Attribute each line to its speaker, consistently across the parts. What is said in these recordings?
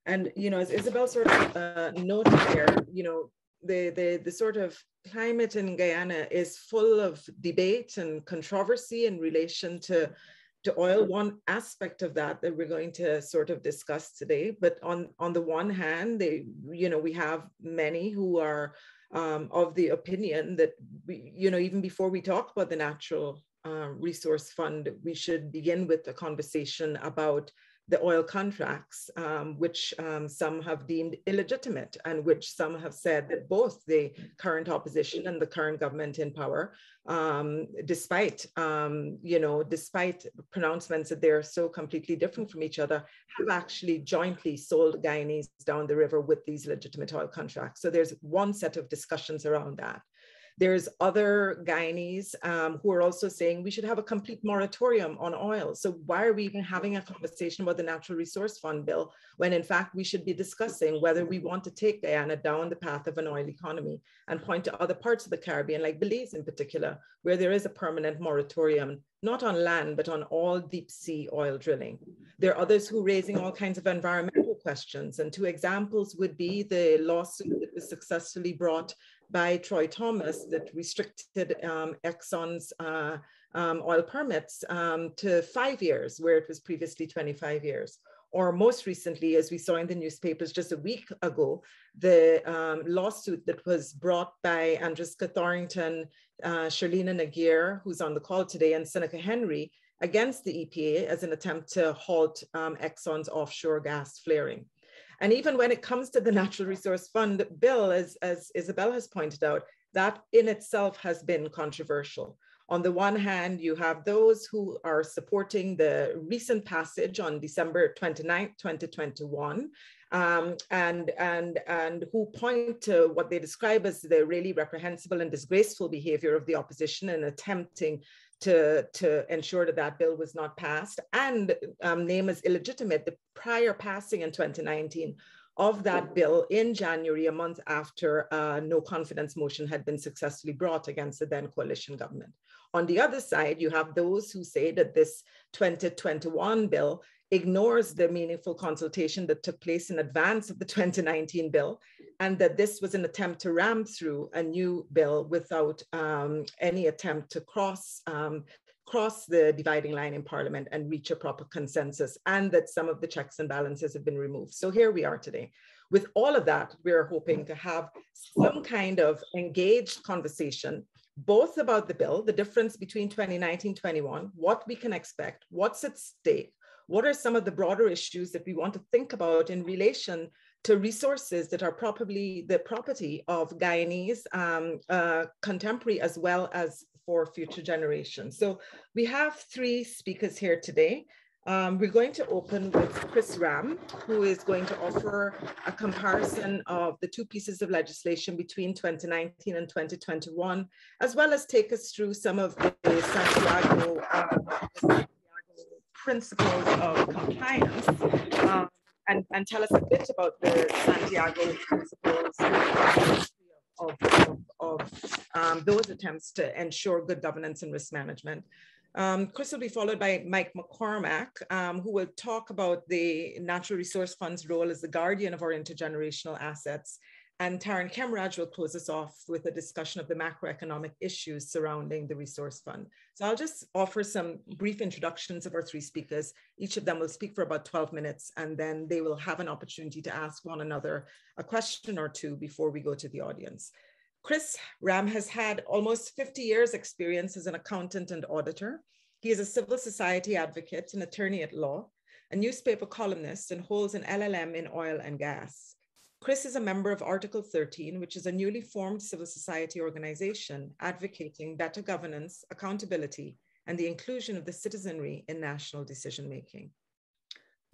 Speaker 1: And, you know, as Isabel sort of noted there, you know, the sort of climate in Guyana is full of debate and controversy in relation to oil. One aspect of that we're going to sort of discuss today. But on the one hand, you know, we have many who are of the opinion that, you know, even before we talk about the Natural Resource Fund, we should begin with a conversation about the oil contracts, which some have deemed illegitimate, and which some have said that both the current opposition and the current government in power, despite pronouncements that they're so completely different from each other, have actually jointly sold Guyanese down the river with these legitimate oil contracts. So there's one set of discussions around that. There's other Guyanese who are also saying we should have a complete moratorium on oil. So why are we even having a conversation about the Natural Resource Fund bill when in fact we should be discussing whether we want to take Guyana down the path of an oil economy and point to other parts of the Caribbean, like Belize in particular, where there is a permanent moratorium, not on land, but on all deep sea oil drilling. There are others who are raising all kinds of environmental questions. And two examples would be the lawsuit that was successfully brought by Troy Thomas that restricted Exxon's oil permits to 5 years, where it was previously 25 years. Or most recently, as we saw in the newspapers just a week ago, the lawsuit that was brought by Andriska Thorrington, Sherlina Naguir, who's on the call today, and Seneca Henry against the EPA as an attempt to halt Exxon's offshore gas flaring. And even when it comes to the Natural Resource Fund bill, as Isabel has pointed out, that in itself has been controversial. On the one hand, you have those who are supporting the recent passage on December 29, 2021, and who point to what they describe as the really reprehensible and disgraceful behavior of the opposition in attempting to ensure that that bill was not passed, and name as illegitimate the prior passing in 2019 of that bill in January, a month after no confidence motion had been successfully brought against the then coalition government. On the other side, you have those who say that this 2021 bill ignores the meaningful consultation that took place in advance of the 2019 bill, and that this was an attempt to ram through a new bill without any attempt to cross the dividing line in Parliament and reach a proper consensus, and that some of the checks and balances have been removed. So here we are today. With all of that, we're hoping to have some kind of engaged conversation, both about the bill, the difference between 2019-21, what we can expect, what's at stake, what are some of the broader issues that we want to think about in relation to resources that are probably the property of Guyanese contemporary as well as for future generations. So we have three speakers here today. We're going to open with Chris Ram, who is going to offer a comparison of the two pieces of legislation between 2019 and 2021, as well as take us through some of the Santiago principles of compliance, and tell us a bit about the Santiago principles of those attempts to ensure good governance and risk management. Chris will be followed by Mc Cormack, who will talk about the Natural Resource Fund's role as the guardian of our intergenerational assets. And Tarron Khemraj will close us off with a discussion of the macroeconomic issues surrounding the Resource Fund. So I'll just offer some brief introductions of our three speakers. Each of them will speak for about 12 minutes, and then they will have an opportunity to ask one another a question or two before we go to the audience. Chris Ram has had almost 50 years experience as an accountant and auditor. He is a civil society advocate, an attorney at law, a newspaper columnist, and holds an LLM in oil and gas. Chris is a member of Article 13, which is a newly formed civil society organization advocating better governance, accountability, and the inclusion of the citizenry in national decision-making.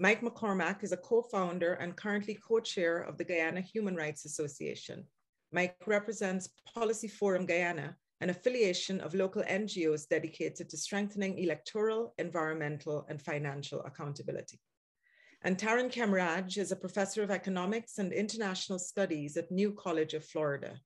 Speaker 1: Mc Cormack is a co-founder and currently co-chair of the Guyana Human Rights Association. Mike represents Policy Forum Guyana, an affiliation of local NGOs dedicated to strengthening electoral, environmental, and financial accountability. And Tarron Khemraj is a professor of economics and international studies at New College of Florida.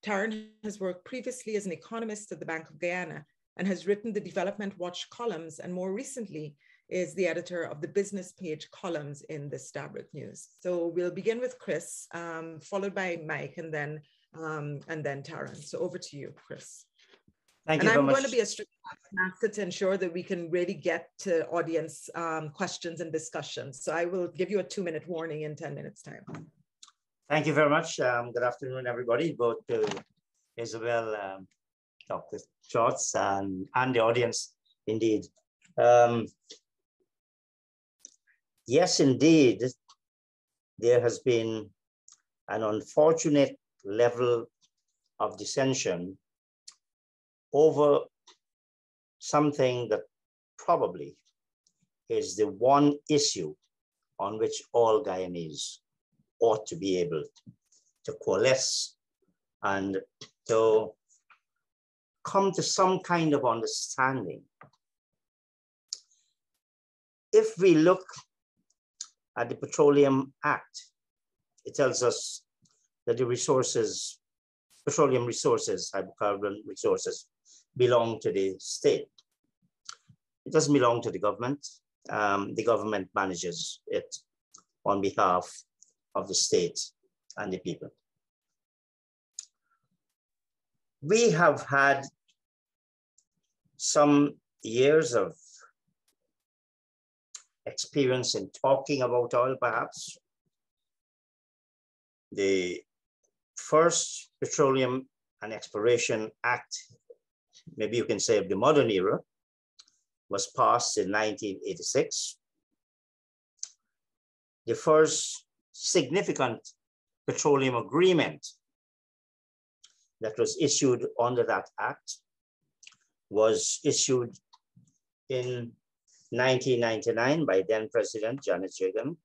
Speaker 1: Tarron has worked previously as an economist at the Bank of Guyana and has written the Development Watch columns, and more recently, is the editor of the business page columns in the Stabrook News. So we'll begin with Chris, followed by Mike, and then Tarron. So over to you, Chris.
Speaker 2: Thank you very much.
Speaker 1: I'm going to be a strict master to ensure that we can really get to audience questions and discussions. So I will give you a 2-minute warning in 10 minutes time.
Speaker 2: Thank you very much. Good afternoon, everybody, both to Isabel, Dr. Trotz, and the audience, indeed. Yes, indeed, there has been an unfortunate level of dissension over something that probably is the one issue on which all Guyanese ought to be able to coalesce and to come to some kind of understanding. If we look at the Petroleum Act, it tells us that the resources, petroleum resources, hydrocarbon resources, belong to the state. It doesn't belong to the government. The government manages it on behalf of the state and the people. We have had some years of experience in talking about oil, perhaps. The first Petroleum and Exploration Act, maybe you can say of the modern era, was passed in 1986. The first significant petroleum agreement that was issued under that act was issued in 1999 by then President Janet Jagan.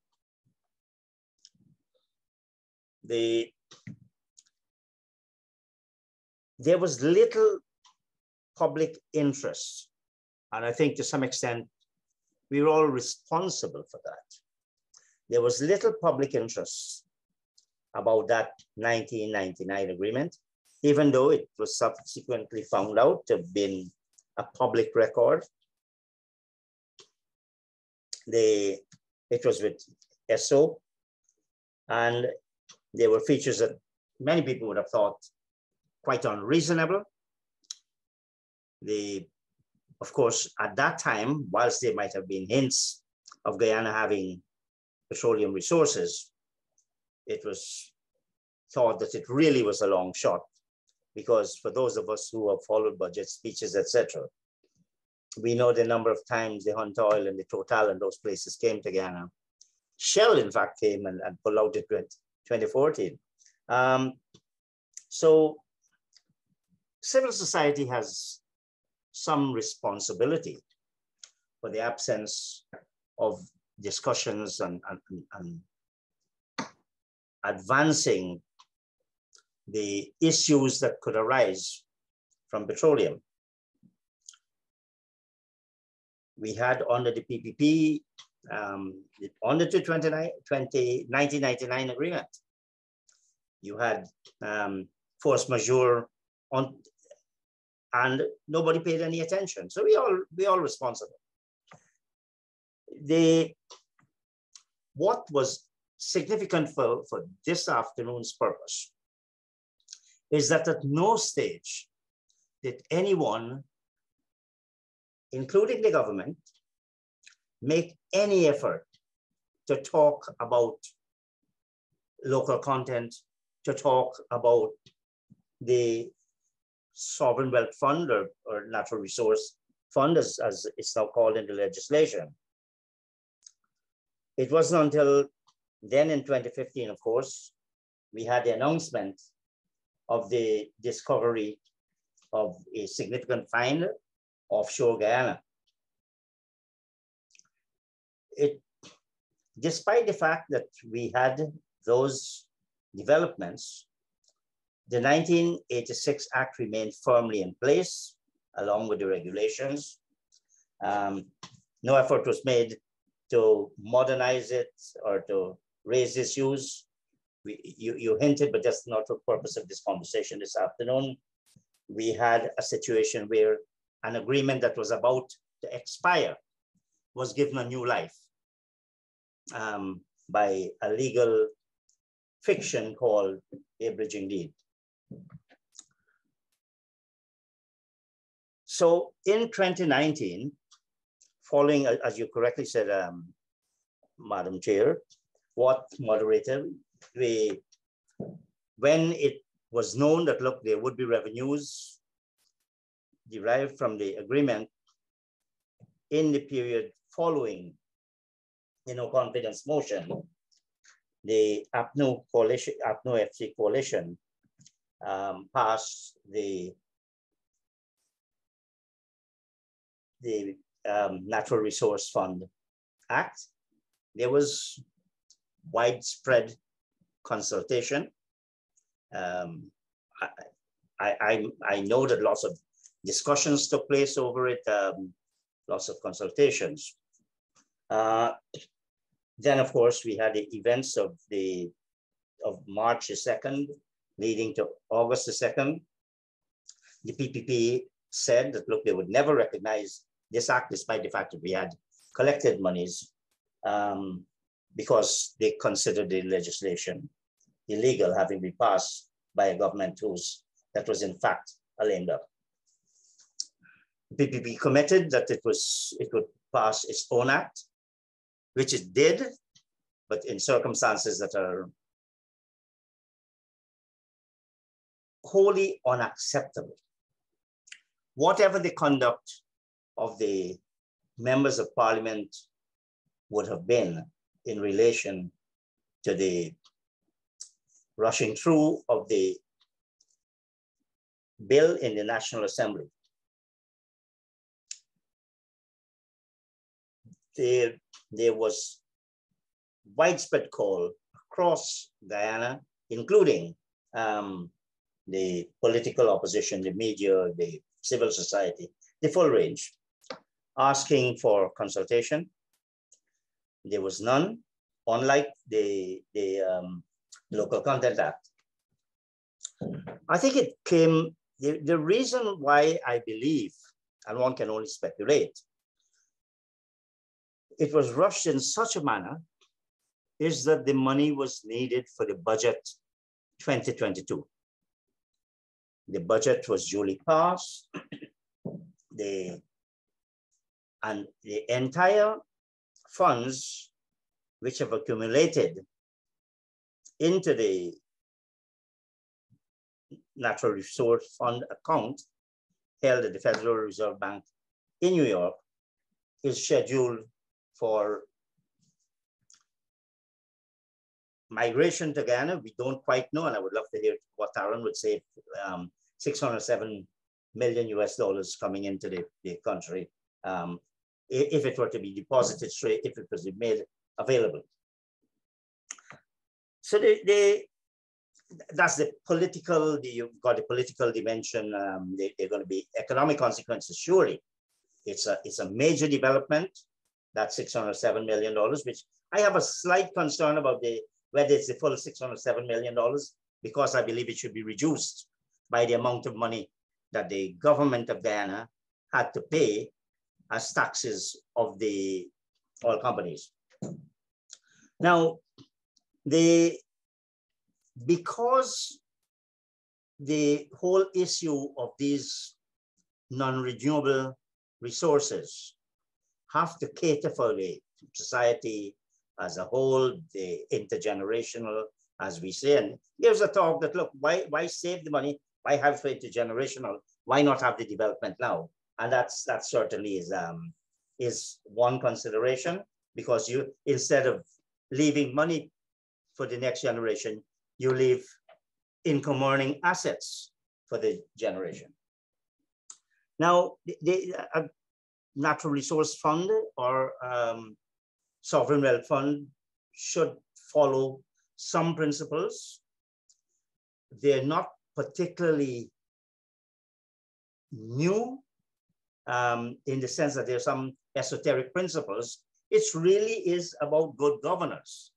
Speaker 2: There was little public interest, and I think to some extent we were all responsible for that. There was little public interest about that 1999 agreement, even though it was subsequently found out to have been a public record. It was with ESSO, and there were features that many people would have thought quite unreasonable. Of course, at that time, whilst there might have been hints of Guyana having petroleum resources, it was thought that it really was a long shot, because for those of us who have followed budget speeches, etc., we know the number of times the Hunt Oil and the Total and those places came to Guyana. Shell, in fact, came and pulled out in 2014. So civil society has some responsibility for the absence of discussions and advancing the issues that could arise from petroleum. We had under the PPP, under the 1999 agreement, you had force majeure on, and nobody paid any attention. So we all responsible. What was significant for this afternoon's purpose is that at no stage did anyone, including the government, make any effort to talk about local content, to talk about the Sovereign Wealth Fund or Natural Resource Fund, as it's now called in the legislation. It wasn't until then in 2015, of course, we had the announcement of the discovery of a significant find offshore Guyana. Despite the fact that we had those developments, the 1986 Act remained firmly in place, along with the regulations. No effort was made to modernize it or to raise issues. You hinted, but that's not the purpose of this conversation this afternoon. We had a situation where an agreement that was about to expire was given a new life by a legal fiction called A Bridging Deed. So in 2019, following, as you correctly said, Madam Chair, what moderator, when it was known that, look, there would be revenues derived from the agreement in the period following the no confidence motion, the APNU coalition, APNU FC coalition passed the Natural Resource Fund Act. There was widespread consultation. I know that lots of discussions took place over it, lots of consultations. Then, of course, we had the events of March the 2nd, leading to August the 2nd. The PPP said that, look, they would never recognize this act, despite the fact that we had collected monies, because they considered the legislation illegal, having been passed by a government that was in fact a lame duck. The PPP committed that it would pass its own act, which it did, but in circumstances that are wholly unacceptable. Whatever the conduct of the members of parliament would have been in relation to the rushing through of the bill in the National Assembly, there was widespread call across Guyana, including the political opposition, the media, the civil society, the full range, asking for consultation. There was none, unlike the Local Content Act. I think it came, the reason why I believe, and one can only speculate, it was rushed in such a manner is that the money was needed for the budget 2022. The budget was duly passed. And the entire funds which have accumulated into the Natural Resource Fund account held at the Federal Reserve Bank in New York is scheduled for migration to Guyana. We don't quite know, and I would love to hear what Tarron would say. $607 million US coming into the country if it were to be deposited straight, if it was made available. So that's the political, you've got the political dimension. There are going to be economic consequences, surely. It's a major development, that $607 million, which I have a slight concern about whether it's the full $607 million, because I believe it should be reduced by the amount of money that the government of Guyana had to pay as taxes of the oil companies. Now, because the whole issue of these non-renewable resources have to cater for the society as a whole, the intergenerational, as we say. And there's a talk that, look, why save the money? Why have it for intergenerational? Why not have the development now? And that certainly is one consideration, because you, instead of leaving money for the next generation, you leave income earning assets for the generation. Now, the Natural Resource Fund or Sovereign Wealth Fund should follow some principles. They're not particularly new in the sense that there's some esoteric principles. It really is about good governance.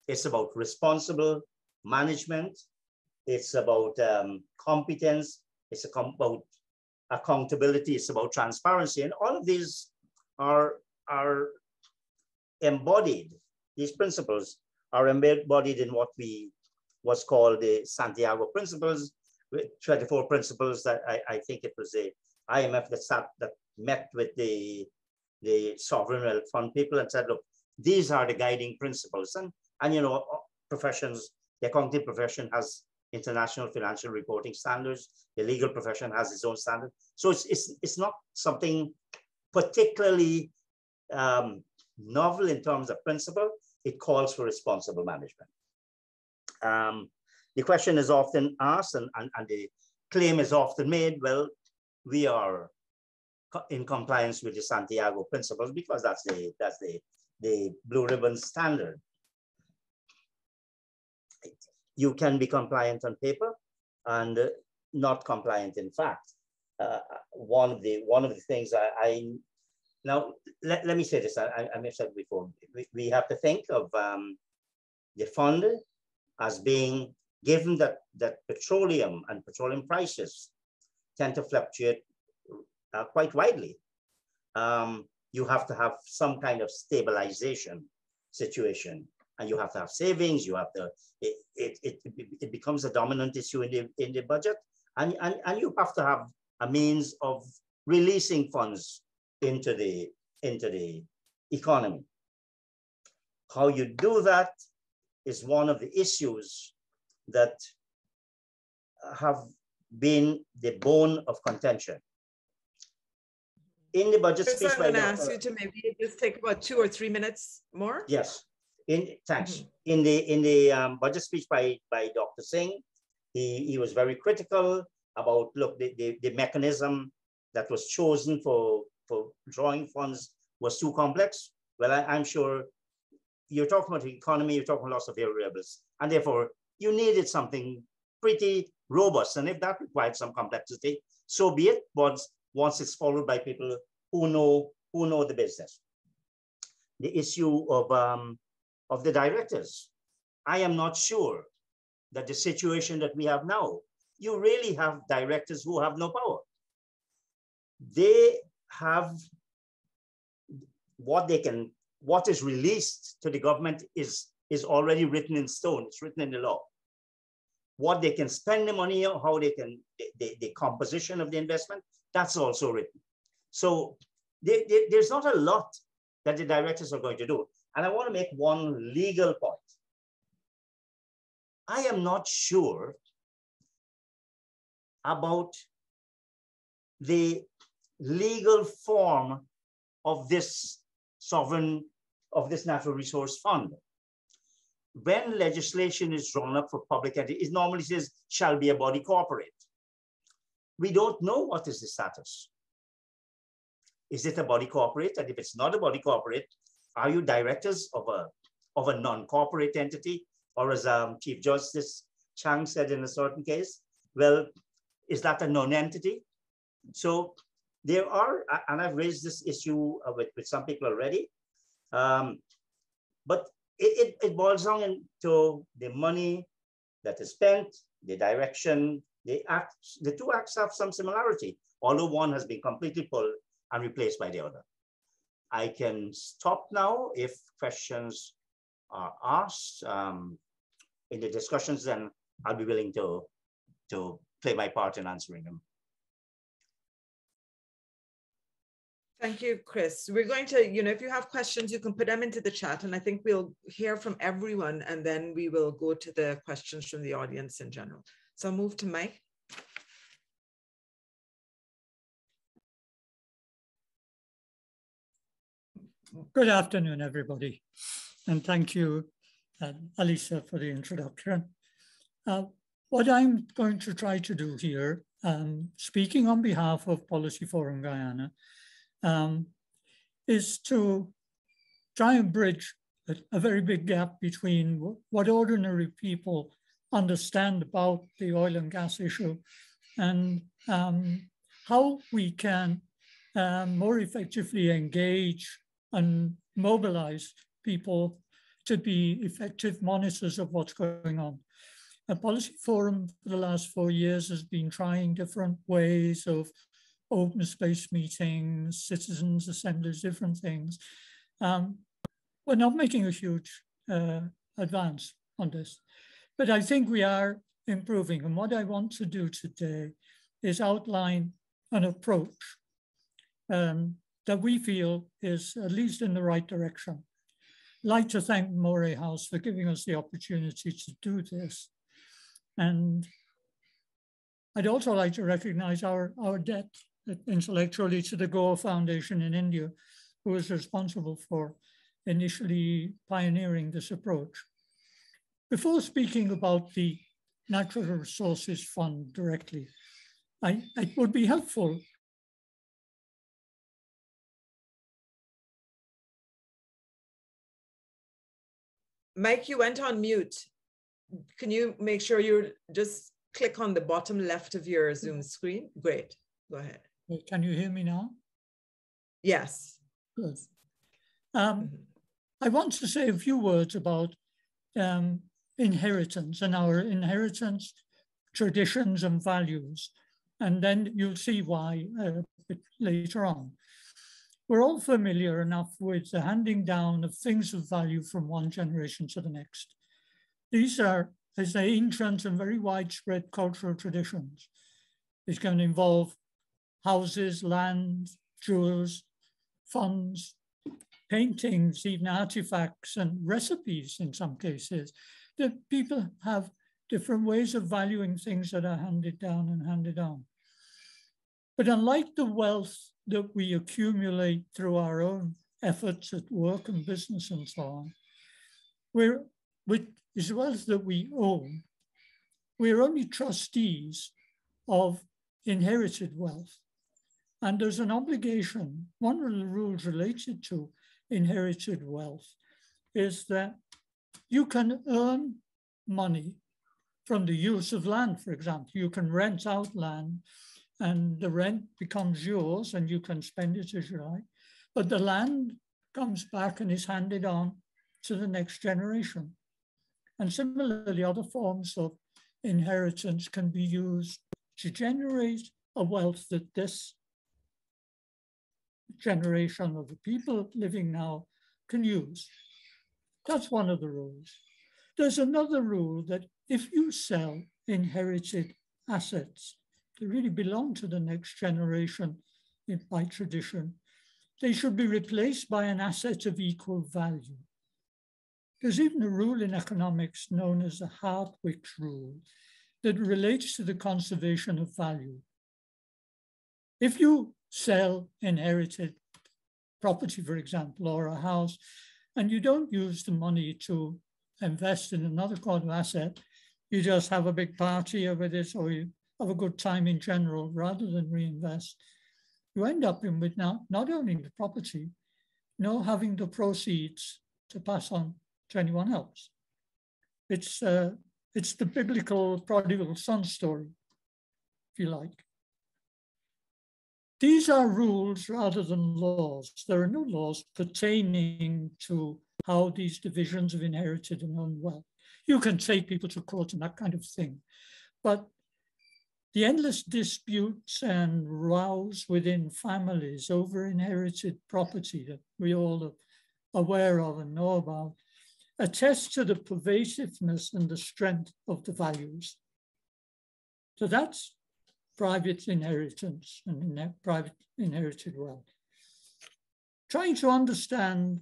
Speaker 2: It's about responsible management. It's about competence. It's about accountability. It's about transparency. And all of these are are embodied, these principles are embodied in what's called the Santiago Principles, with 24 principles that I think it was the IMF that met with the sovereign wealth fund people and said, look, these are the guiding principles. And you know, professions, the accounting profession has international financial reporting standards. The legal profession has its own standard. So it's not something particularly novel in terms of principle. It calls for responsible management. The question is often asked, and the claim is often made, well, we are in compliance with the Santiago Principles because that's the blue ribbon standard. You can be compliant on paper and not compliant in fact. One of the things now let me say this, I may have said before, we have to think of the fund as being, given that petroleum and petroleum prices tend to fluctuate quite widely, you have to have some kind of stabilization situation, and you have to have savings. You have to, it becomes a dominant issue in the budget, and you have to have a means of releasing funds into the economy. How you do that is one of the issues that have been the bone of contention. In the budget speech,
Speaker 1: I'm going to ask you to maybe just take about 2 or 3 minutes more.
Speaker 2: Yes, thanks. In the budget speech by Dr. Singh, he was very critical about, look, the mechanism that was chosen for drawing funds was too complex. Well, I'm sure you're talking about the economy, you're talking lots of variables, and therefore you needed something pretty robust. And if that required some complexity, so be it. Once it's followed by people who know the business. The issue of the directors, I am not sure that the situation that we have now, you really have directors who have no power. They have what is released to the government is already written in stone. It's written in the law. What they can spend the money on, how they can, the composition of the investment, that's also written. So there's not a lot that the directors are going to do. And I want to make one legal point. I am not sure about the legal form of this natural resource fund. When legislation is drawn up for public entity, it normally says shall be a body corporate. We don't know what is the status. Is it a body corporate? And if it's not a body corporate, are you directors of a non-corporate entity? Or as Chief Justice Chang said in a certain case, well, is that a non-entity? So there are, and I've raised this issue with some people already, but it boils down into the money that is spent, the direction, the two acts have some similarity, although one has been completely pulled and replaced by the other. I can stop now if questions are asked in the discussions, then I'll be willing to play my part in answering them.
Speaker 1: Thank you, Chris. We're going to, if you have questions, you can put them into the chat, and I think we'll hear from everyone, and then we will go to the questions from the audience in general. So I'll move to Mike.
Speaker 3: Good afternoon, everybody. And thank you, Alissa, for the introduction. What I'm going to try to do here, speaking on behalf of Policy Forum Guyana, is to try and bridge a very big gap between what ordinary people understand about the oil and gas issue and how we can more effectively engage and mobilize people to be effective monitors of what's going on. A Policy Forum for the last 4 years has been trying different ways of open space meetings, citizens assemblies, different things. We're not making a huge advance on this, but I think we are improving. And what I want to do today is outline an approach that we feel is at least in the right direction. I'd like to thank Moray House for giving us the opportunity to do this. And I'd also like to recognize our debt intellectually to the Goa Foundation in India, who was responsible for initially pioneering this approach. Before speaking about the Natural Resources Fund directly, it would be helpful.
Speaker 1: Mike, you went on mute. Can you make sure you just click on the bottom left of your Zoom screen? Great, go ahead.
Speaker 3: Can you hear me now?
Speaker 1: Yes.
Speaker 3: Good. I want to say a few words about inheritance and our inheritance, traditions and values, and then you'll see why a bit later on. We're all familiar enough with the handing down of things of value from one generation to the next. These are ancient and very widespread cultural traditions. It's going to involve houses, land, jewels, funds, paintings, even artifacts and recipes in some cases. That people have different ways of valuing things that are handed down and handed on. But unlike the wealth that we accumulate through our own efforts at work and business and so on, as wealth that we own, we're only trustees of inherited wealth. And there's an obligation. One of the rules related to inherited wealth is that you can earn money from the use of land, for example. You can rent out land and the rent becomes yours and you can spend it as you like, but the land comes back and is handed on to the next generation. And similarly, other forms of inheritance can be used to generate a wealth that this generation of the people living now can use. That's one of the rules. There's another rule that if you sell inherited assets that really belong to the next generation by tradition, they should be replaced by an asset of equal value. There's even a rule in economics known as the Hartwick's rule that relates to the conservation of value. If you sell inherited property, for example, or a house, and you don't use the money to invest in another kind of asset, you just have a big party over this, or you have a good time in general rather than reinvest, you end up with now not owning the property, nor having the proceeds to pass on to anyone else. It's the biblical prodigal son story, if you like. These are rules rather than laws. There are no laws pertaining to how these divisions of inherited and owned wealth. You can take people to court and that kind of thing. But the endless disputes and rows within families over inherited property that we all are aware of and know about attest to the pervasiveness and the strength of the values. So that's private inheritance and private inherited wealth. Trying to understand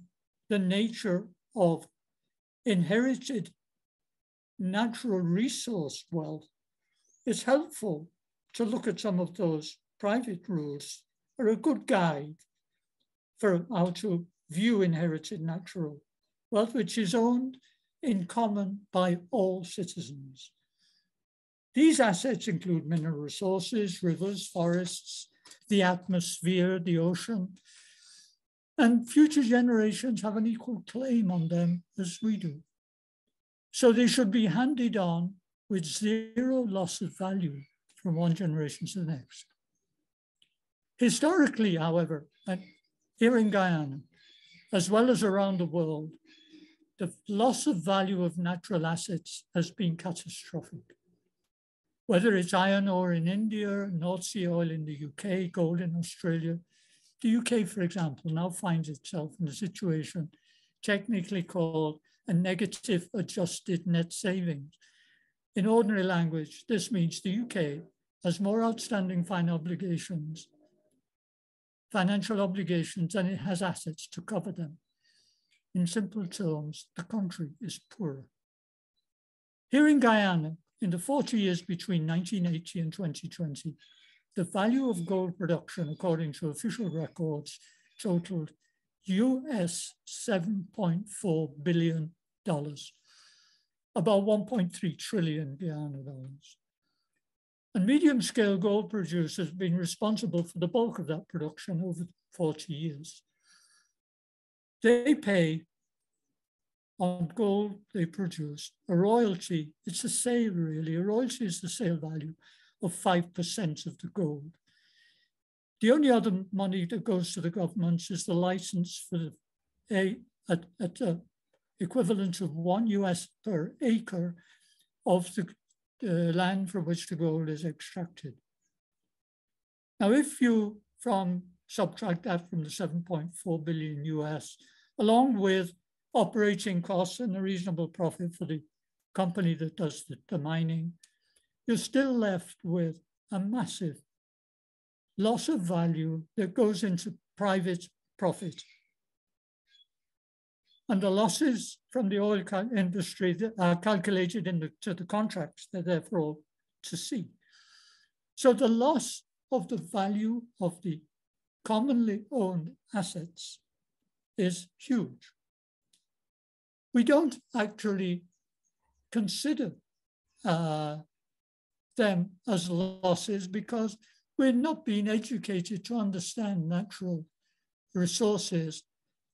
Speaker 3: the nature of inherited natural resource wealth, it's helpful to look at some of those private rules are a good guide for how to view inherited natural wealth, which is owned in common by all citizens. These assets include mineral resources, rivers, forests, the atmosphere, the ocean, and future generations have an equal claim on them as we do. So they should be handed on with zero loss of value from one generation to the next. Historically, however, here in Guyana, as well as around the world, the loss of value of natural assets has been catastrophic. Whether it's iron ore in India, North Sea oil in the UK, gold in Australia, the UK, for example, now finds itself in a situation technically called a negative adjusted net savings. In ordinary language, this means the UK has more outstanding financial obligations than it has assets to cover them. In simple terms, the country is poorer. Here in Guyana, in the 40 years between 1980 and 2020, the value of gold production, according to official records, totaled US $7.4 billion, about 1.3 trillion Guyana dollars. And medium-scale gold producers have been responsible for the bulk of that production over 40 years. They pay on gold they produce a royalty. It's a sale, really. A royalty is the sale value of 5% of the gold. The only other money that goes to the governments is the license for the equivalent of $1 per acre of the land from which the gold is extracted. Now, if you subtract that from the 7.4 billion US, along with operating costs and a reasonable profit for the company that does the mining, you're still left with a massive loss of value that goes into private profit. And the losses from the oil industry that are calculated into the contracts they're therefore to see. So the loss of the value of the commonly owned assets is huge. We don't actually consider them as losses because we're not being educated to understand natural resources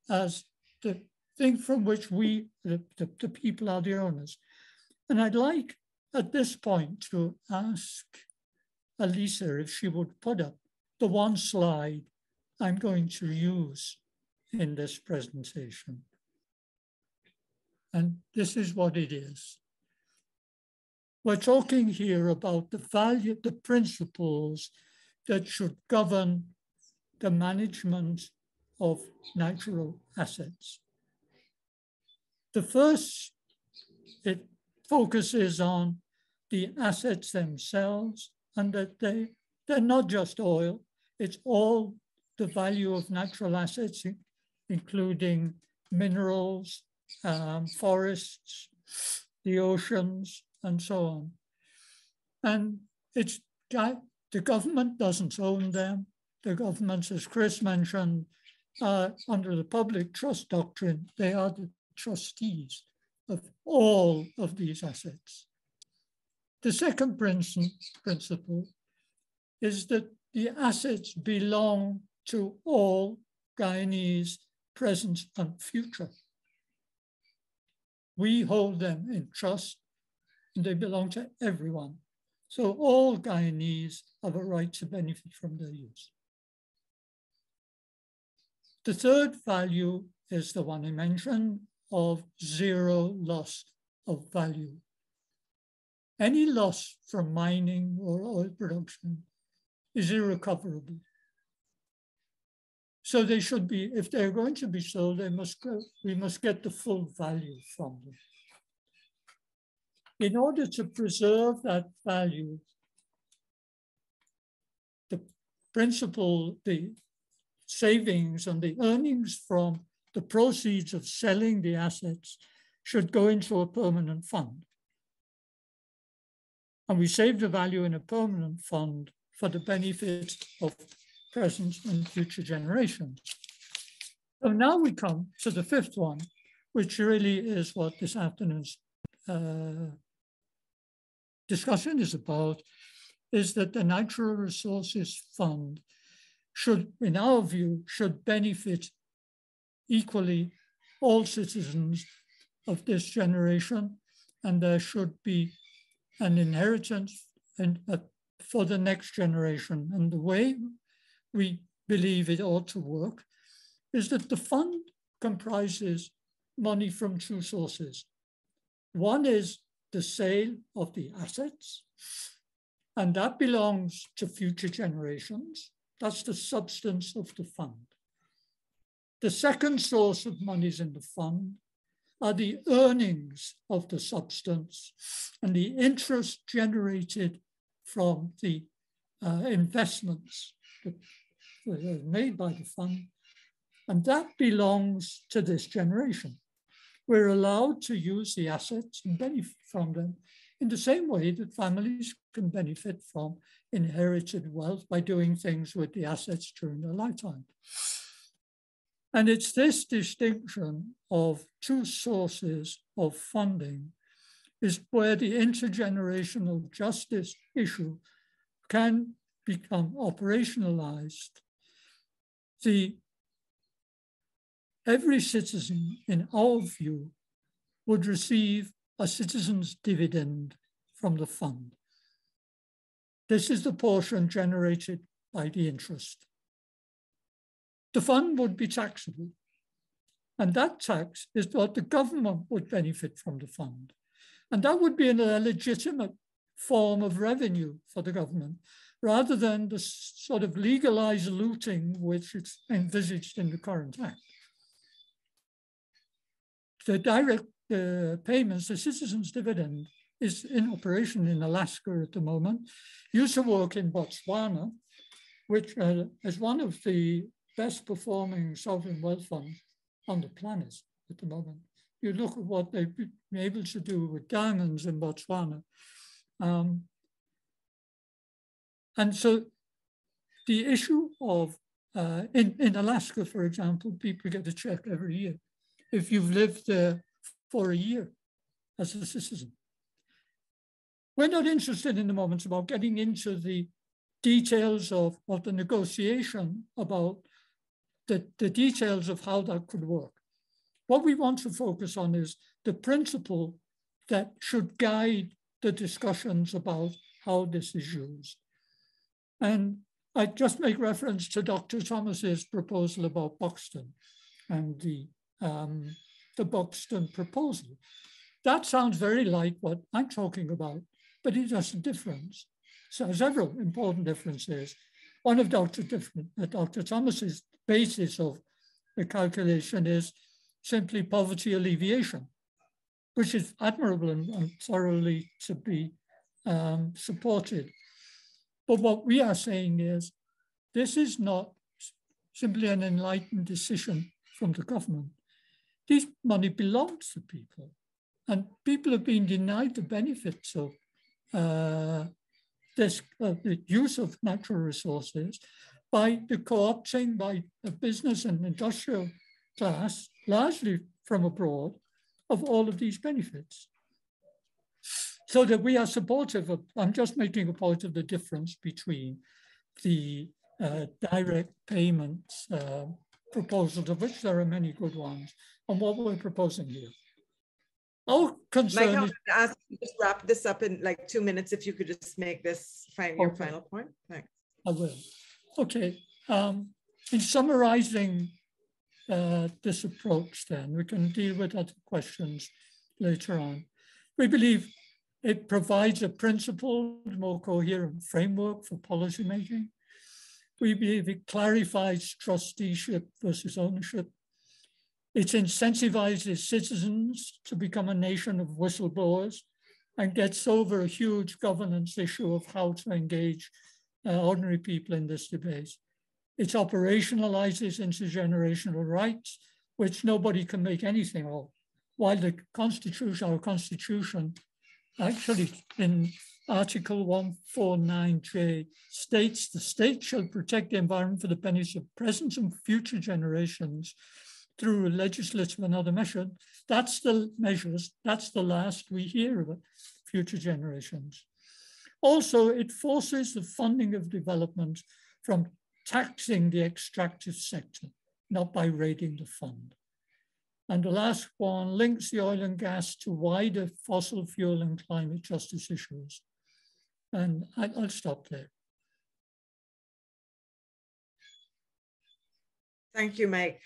Speaker 3: as the thing from which we, the people, are the owners. And I'd like at this point to ask Alissa if she would put up the one slide I'm going to use in this presentation. And this is what it is. We're talking here about the value, the principles that should govern the management of natural assets. The first, it focuses on the assets themselves and that they're not just oil, it's all the value of natural assets, including minerals, forests, the oceans, and so on. And the government doesn't own them. The governments, as Chris mentioned, under the public trust doctrine, they are the trustees of all of these assets. The second principle is that the assets belong to all Guyanese, present and future. We hold them in trust and they belong to everyone. So all Guyanese have a right to benefit from their use. The third value is the one I mentioned of zero loss of value. Any loss from mining or oil production is irrecoverable. So they should be, if they're going to be sold, we must get the full value from them. In order to preserve that value, the principle, the savings and the earnings from the proceeds of selling the assets should go into a permanent fund. And we save the value in a permanent fund for the benefit of present and future generations. So now we come to the fifth one, which really is what this afternoon's discussion is about, is that the Natural Resources Fund should, in our view, should benefit equally all citizens of this generation, and there should be an inheritance for the next generation. And the way we believe it ought to work is that the fund comprises money from two sources. One is the sale of the assets, and that belongs to future generations. That's the substance of the fund. The second source of monies in the fund are the earnings of the substance and the interest generated from the investments that were made by the fund, and that belongs to this generation. We're allowed to use the assets and benefit from them in the same way that families can benefit from inherited wealth by doing things with the assets during their lifetime. And it's this distinction of two sources of funding is where the intergenerational justice issue can become operationalized. Every citizen, in our view, would receive a citizen's dividend from the fund. This is the portion generated by the interest. The fund would be taxable, and that tax is what the government would benefit from the fund. And that would be a legitimate form of revenue for the government, rather than the sort of legalized looting which is envisaged in the current act. The direct payments, the Citizens Dividend, is in operation in Alaska at the moment. Used to work in Botswana, which is one of the best performing sovereign wealth funds on the planet at the moment. You look at what they've been able to do with diamonds in Botswana. And so the issue of, in Alaska, for example, people get a check every year if you've lived there for a year as a citizen. We're not interested in the moment about getting into the details of the negotiation about the details of how that could work. What we want to focus on is the principle that should guide the discussions about how this is used. And I just make reference to Dr. Thomas's proposal about Buxton and the Buxton proposal. That sounds very like what I'm talking about, but it has a difference. So several important differences. One of Dr. Thomas's basis of the calculation is simply poverty alleviation, which is admirable and thoroughly to be supported. But what we are saying is this is not simply an enlightened decision from the government. This money belongs to people, and people have been denied the benefits of the use of natural resources by the co-opting by the business and industrial class, largely from abroad, of all of these benefits. So that we are supportive of, I'm just making a point of the difference between the direct payments proposals, of which there are many good ones, and what we're proposing here. Our concern
Speaker 1: Mike, I ask you to just wrap this up in like 2 minutes, if you could just make this your final point. Thanks.
Speaker 3: I will. Okay. In summarizing this approach, then, we can deal with other questions later on. We believe it provides a principled, more coherent framework for policymaking. We believe it clarifies trusteeship versus ownership. It incentivizes citizens to become a nation of whistleblowers and gets over a huge governance issue of how to engage ordinary people in this debate. It operationalizes intergenerational rights, which nobody can make anything of, while the Constitution, our Constitution, actually in Article 149J states the state shall protect the environment for the benefit of present and future generations through legislative and other measures. That's the measures, that's the last we hear of it, future generations. Also, it forces the funding of development from taxing the extractive sector, not by raiding the fund. And the last one links the oil and gas to wider fossil fuel and climate justice issues. And I'll stop there.
Speaker 1: Thank you, Mike.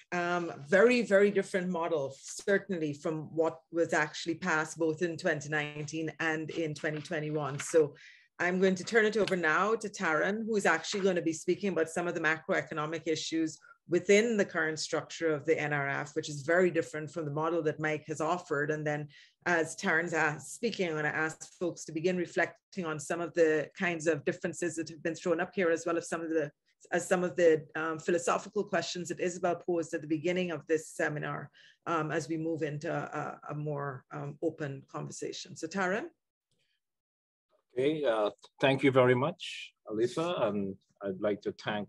Speaker 1: Very, very different model, certainly from what was actually passed both in 2019 and in 2021. So I'm going to turn it over now to Tarron, who is actually going to be speaking about some of the macroeconomic issues within the current structure of the NRF, which is very different from the model that Mike has offered. And then as Tarron's speaking, I'm going to ask folks to begin reflecting on some of the kinds of differences that have been thrown up here, as well as some of the philosophical questions that Isabel posed at the beginning of this seminar, as we move into a more open conversation. So Tarron.
Speaker 4: Okay, thank you very much, Alissa, and I'd like to thank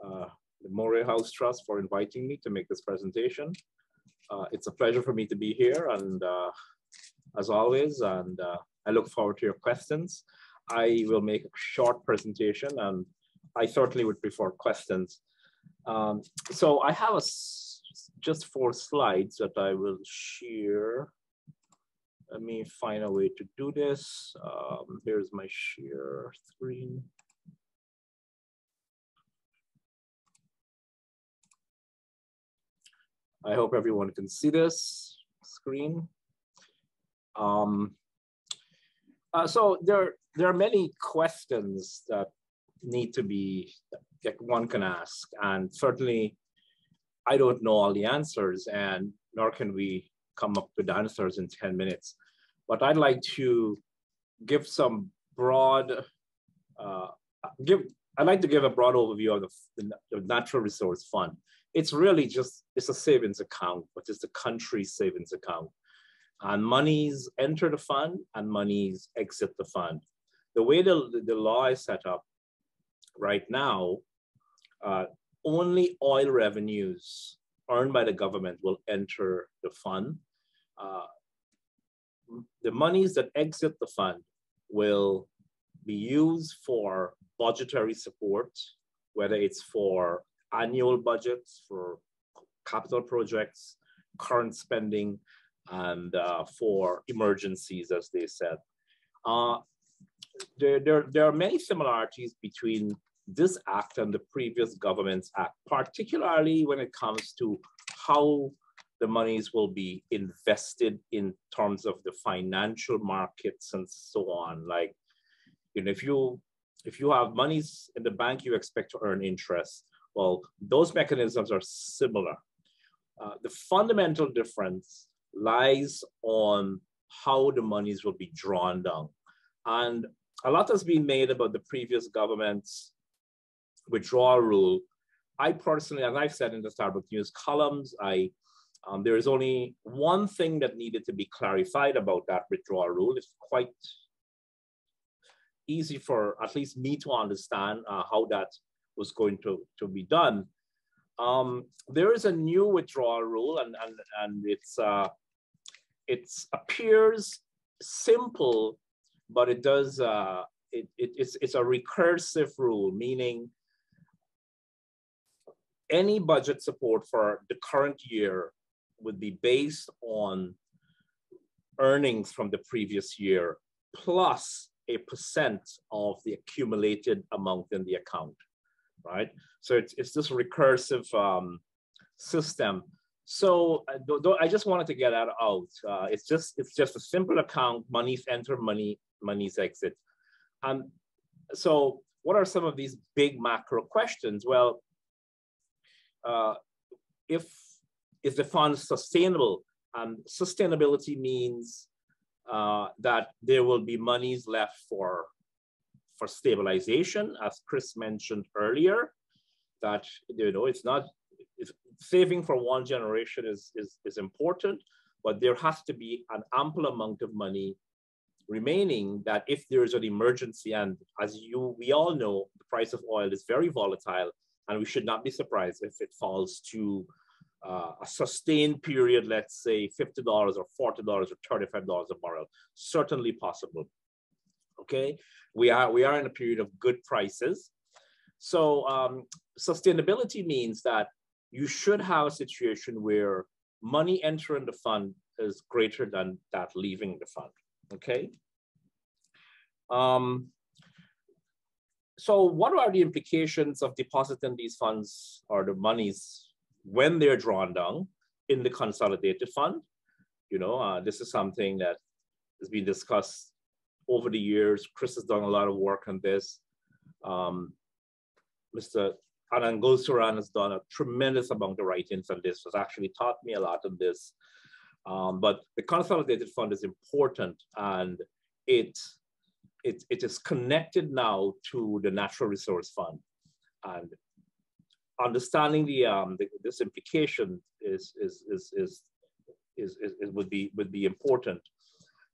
Speaker 4: the Moray House Trust for inviting me to make this presentation. It's a pleasure for me to be here, and as always, and I look forward to your questions. I will make a short presentation, and I certainly would prefer questions. So I have just 4 slides that I will share. Let me find a way to do this. Here's my share screen. I hope everyone can see this screen. So there are many questions that need to be, that one can ask, and certainly I don't know all the answers, and nor can we come up with answers in 10 minutes. But I'd like to give some broad, I'd like to give a broad overview of the Natural Resource Fund. It's really just, it's a savings account, but it's the country's savings account. And monies enter the fund and monies exit the fund. The way the law is set up right now, only oil revenues earned by the government will enter the fund. The monies that exit the fund will be used for budgetary support, whether it's for annual budgets, for capital projects, current spending, and for emergencies, as they said. There are many similarities between this act and the previous government's act, particularly when it comes to how the monies will be invested in terms of the financial markets and so on. Like, you know, if you have monies in the bank, you expect to earn interest. Well, those mechanisms are similar. The fundamental difference lies on how the monies will be drawn down. And a lot has been made about the previous government's withdrawal rule. I personally, as I've said in the Starbucks News columns, there is only one thing that needed to be clarified about that withdrawal rule. It's quite easy for at least me to understand how that was going to be done. There is a new withdrawal rule, and it appears simple, but it does it's a recursive rule, meaning any budget support for the current year would be based on earnings from the previous year plus a % of the accumulated amount in the account, right? So it's this recursive system. So I just wanted to get that out. It's just a simple account. Monies enter, monies exit. So what are some of these big macro questions? Well, if the fund is sustainable, and sustainability means that there will be monies left for stabilization, as Chris mentioned earlier, that, you know, saving for one generation is important, but there has to be an ample amount of money remaining that if there's an emergency, and as we all know, the price of oil is very volatile, and we should not be surprised if it falls to a sustained period, let's say $50 or $40 or $35 a barrel, certainly possible. Okay, we are in a period of good prices. So sustainability means that you should have a situation where money entering the fund is greater than that leaving the fund. Okay. So what are the implications of depositing these funds or the monies when they're drawn down in the consolidated fund? You know, this is something that has been discussed over the years. Chris has done a lot of work on this. Mr. Anand Gulsuran has done a tremendous amount of writings on this, has actually taught me a lot on this. But the consolidated fund is important, and it is connected now to the natural resource fund. And understanding this implication would be important.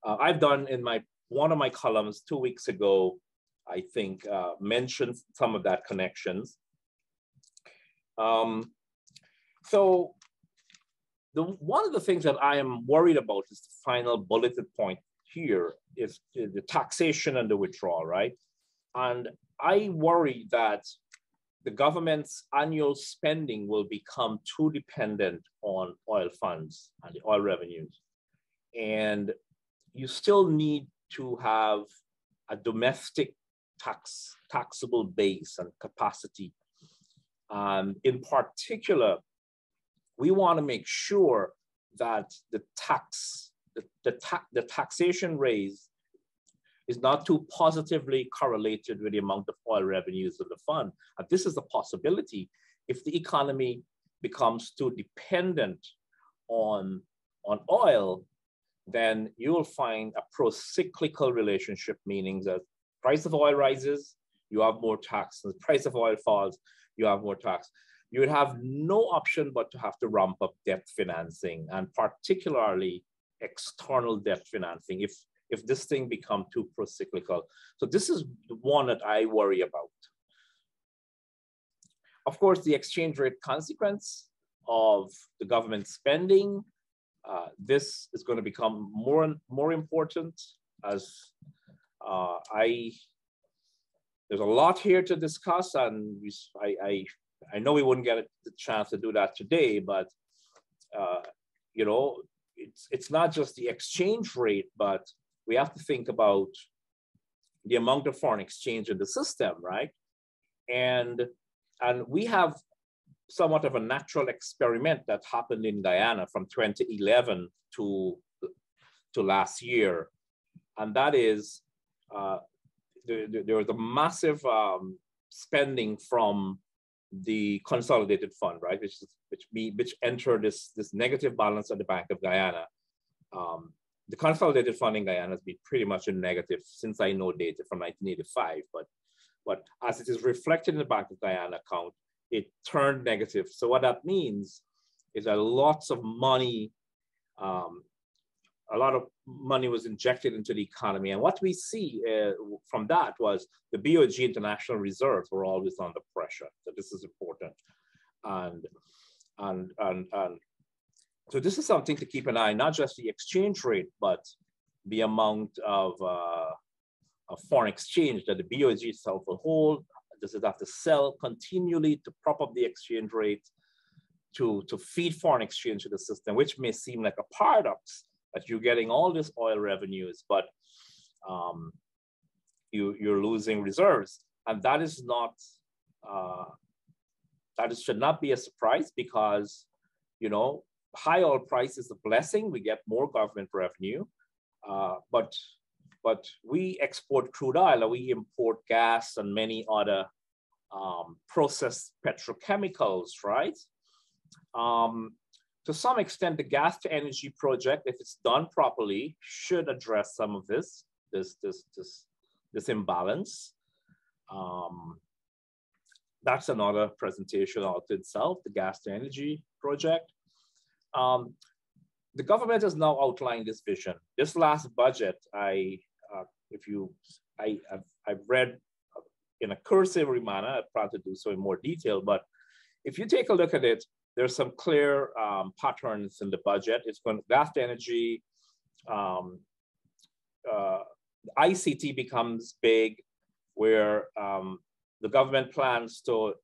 Speaker 4: I've done in one of my columns 2 weeks ago, I think, mentioned some of that connections. So one of the things that I am worried about is the final bulleted point here is the taxation and the withdrawal, right? And I worry that the government's annual spending will become too dependent on oil funds and the oil revenues. And you still need to have a domestic taxable base and capacity. In particular, we want to make sure that the taxation raise is not too positively correlated with the amount of oil revenues of the fund. And this is a possibility if the economy becomes too dependent on oil, then you will find a pro-cyclical relationship, meaning that price of oil rises, you have more tax. As the price of oil falls, you have more tax. You would have no option but to have to ramp up debt financing, and particularly external debt financing if this thing becomes too pro-cyclical. So this is the one that I worry about. Of course, the exchange rate consequence of the government spending, this is going to become more and more important as there's a lot here to discuss, and I know we wouldn't get the chance to do that today, but you know, it's not just the exchange rate, but we have to think about the amount of foreign exchange in the system, right? And we have somewhat of a natural experiment that happened in Guyana from 2011 to last year, and that is there was a massive spending from the consolidated fund, right, which entered this negative balance at the Bank of Guyana. The consolidated fund in Guyana has been pretty much in negative since I know data from 1985, but as it is reflected in the Bank of Guyana account, it turned negative. So what that means is that lots of money, a lot of money was injected into the economy. And what we see from that was the BOG international reserves were always under pressure. So this is important. And so this is something to keep an eye, not just the exchange rate, but the amount of foreign exchange that the BOG itself will hold. Does it have to sell continually to prop up the exchange rate, to feed foreign exchange to the system, which may seem like a paradox, that you're getting all this oil revenues, but you're losing reserves. And that is not, should not be a surprise, because, you know, high oil price is a blessing. We get more government revenue, but we export crude oil, and we import gas and many other processed petrochemicals, right? To some extent, the gas to energy project, if it's done properly, should address some of this imbalance. That's another presentation all to itself, the gas to energy project. The government has now outlined this vision. This last budget, I've read in a cursory manner. I plan to do so in more detail, but if you take a look at it, there's some clear patterns in the budget. It's going to gas to energy. ICT becomes big, where the government plans to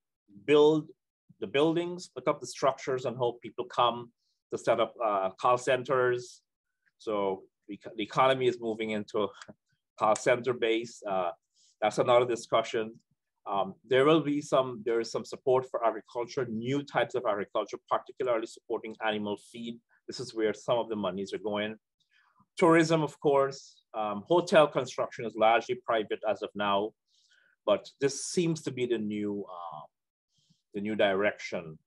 Speaker 4: build the buildings, put up the structures, and hope people come to set up call centers. So the economy is moving into call center base. That's another discussion. There is some support for agriculture, new types of agriculture, particularly supporting animal feed. This is where some of the monies are going. Tourism, of course. Hotel construction is largely private as of now, but this seems to be the new direction.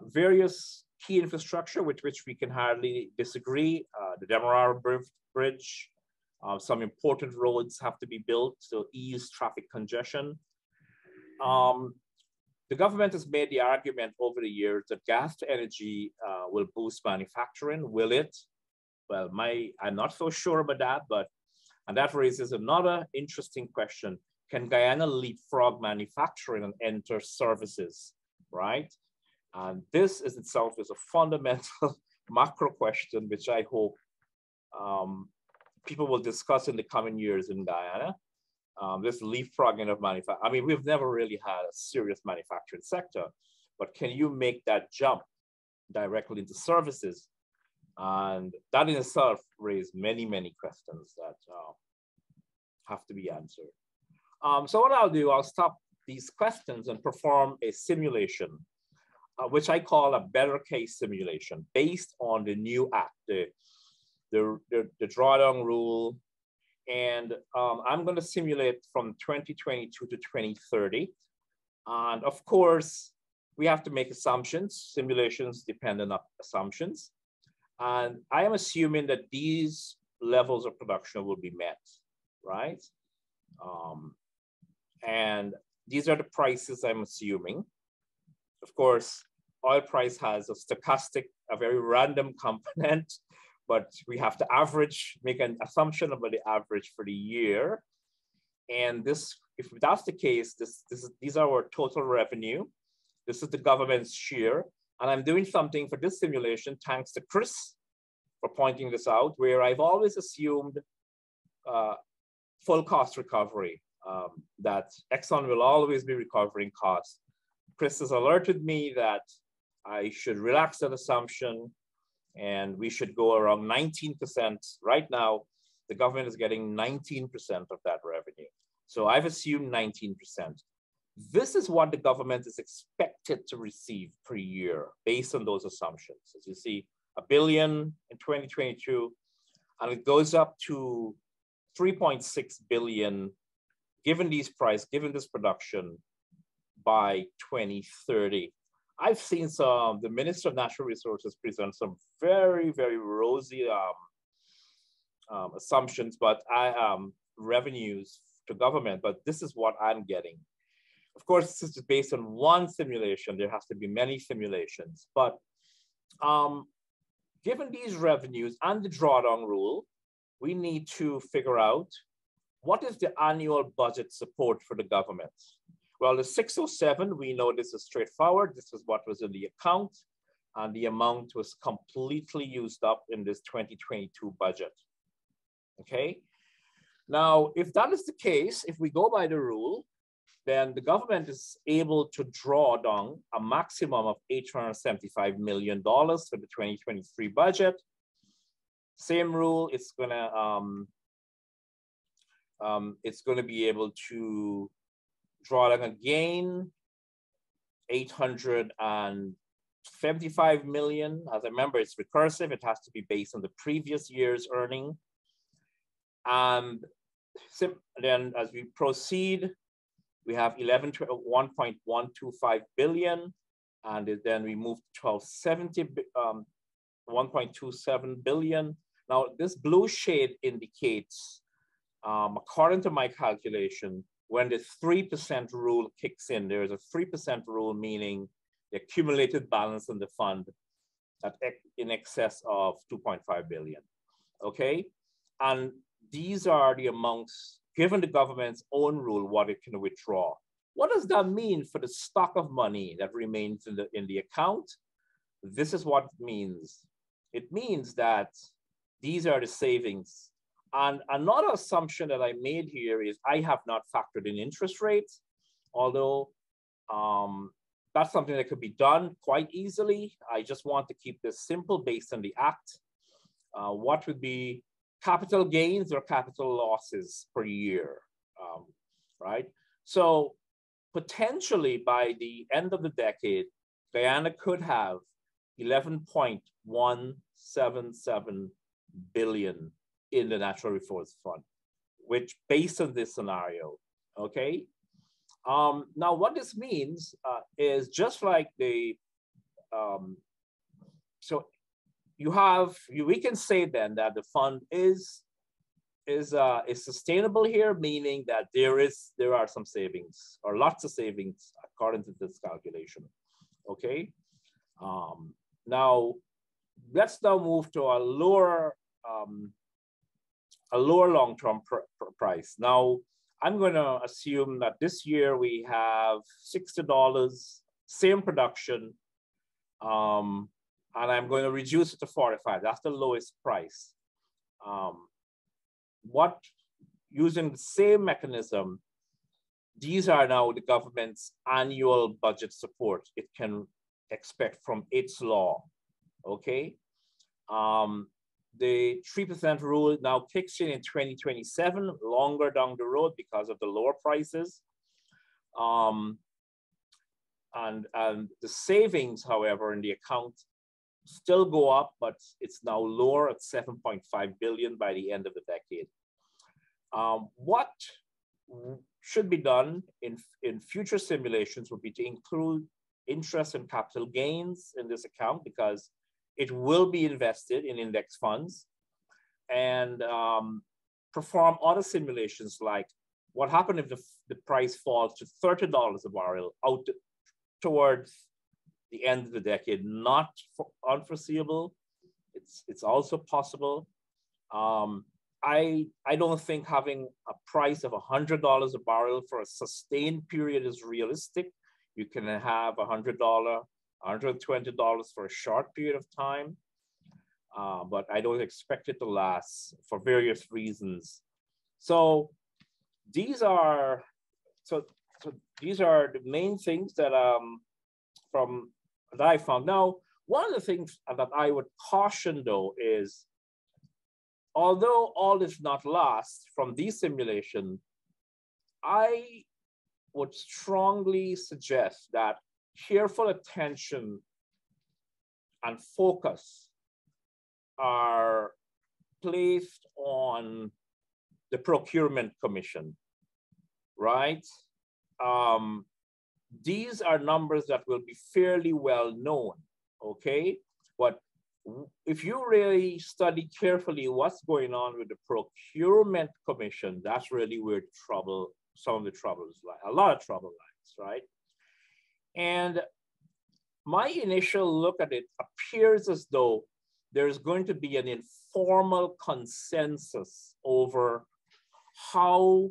Speaker 4: Various key infrastructure with which we can hardly disagree. The Demerara Bridge, some important roads have to be built to ease traffic congestion. The government has made the argument over the years that gas to energy will boost manufacturing. Will it? Well, I'm not so sure about that, and that raises another interesting question. Can Guyana leapfrog manufacturing and enter services, right? And this is itself is a fundamental macro question, which I hope people will discuss in the coming years in Guyana. This leapfrogging of manufacturing. I mean, we've never really had a serious manufacturing sector, but can you make that jump directly into services? And that in itself raised many, many questions that have to be answered. So what I'll do, I'll stop these questions and perform a simulation, which I call a better case simulation based on the new act, the drawdown rule. And I'm going to simulate from 2022 to 2030. And of course, we have to make assumptions. Simulations depend on assumptions. And I am assuming that these levels of production will be met, right? And these are the prices I'm assuming. Of course, oil price has a stochastic, a very random component, but we have to average, make an assumption about the average for the year. And this, if that's the case, these are our total revenue. This is the government's share. And I'm doing something for this simulation, thanks to Chris for pointing this out, where I've always assumed full cost recovery, that Exxon will always be recovering costs. Chris has alerted me that I should relax that assumption and we should go around 19%. Right now, the government is getting 19% of that revenue. So I've assumed 19%. This is what the government is expected to receive per year based on those assumptions. As you see, $1 billion in 2022, and it goes up to 3.6 billion given these price, given this production by 2030. I've seen the Minister of Natural Resources present some very, very rosy assumptions, but revenues to government, but this is what I'm getting. Of course, this is based on one simulation. There has to be many simulations, but given these revenues and the drawdown rule, we need to figure out what is the annual budget support for the government. Well, the 607, we know this is straightforward. This is what was in the account, and the amount was completely used up in this 2022 budget, okay? Now, if that is the case, if we go by the rule, then the government is able to draw down a maximum of $875 million for the 2023 budget. Same rule, it's gonna be able to draw down again $875 million. As I remember, it's recursive. It has to be based on the previous year's earning. And then as we proceed, we have 1.125 billion, and then we move to 1.27 billion. Now, this blue shade indicates, according to my calculation, when the 3% rule kicks in. There is a 3% rule, meaning the accumulated balance in the fund at in excess of 2.5 billion, okay? And these are the amounts, given the government's own rule, what it can withdraw. What does that mean for the stock of money that remains in the account? This is what it means. It means that these are the savings. And another assumption that I made here is I have not factored in interest rates, although that's something that could be done quite easily. I just want to keep this simple based on the act. What would be capital gains or capital losses per year, right? So potentially by the end of the decade, Guyana could have 11.177 billion in the Natural Resource Fund, which based on this scenario, okay? Now what this means is just like the, so we can say then that the fund is sustainable here, meaning that there are some savings or lots of savings according to this calculation, okay? Now, let's now move to a lower long-term price. Now, I'm going to assume that this year we have $60, same production, and I'm going to reduce it to 45. That's the lowest price. Using the same mechanism, these are now the government's annual budget support it can expect from its law, okay? The 3% rule now kicks in 2027, longer down the road because of the lower prices. And the savings, however, in the account still go up, but it's now lower at 7.5 billion by the end of the decade. What should be done in future simulations would be to include interest and capital gains in this account, because it will be invested in index funds, and perform other simulations like what happens if the price falls to $30 a barrel out towards the end of the decade. Not unforeseeable. It's also possible. I don't think having a price of $100 a barrel for a sustained period is realistic. You can have $100, $120 for a short period of time, but I don't expect it to last for various reasons. So these are the main things that that I found. Now, one of the things that I would caution though is, although all is not lost from these simulations, I would strongly suggest that careful attention and focus are placed on the Procurement Commission, right? These are numbers that will be fairly well known, okay? But if you really study carefully what's going on with the Procurement Commission, that's really where some of the troubles lie, a lot of trouble lies, right? And my initial look at it appears as though there's going to be an informal consensus over how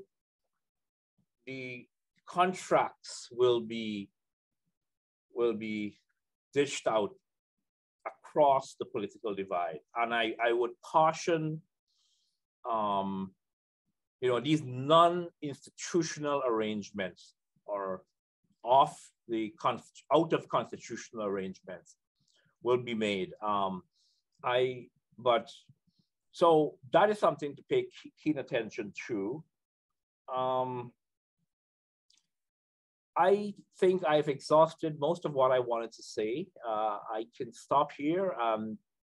Speaker 4: the contracts will be dished out across the political divide. And I would caution, these non-institutional arrangements or out of constitutional arrangements will be made. So that is something to pay keen attention to. I think I've exhausted most of what I wanted to say. I can stop here.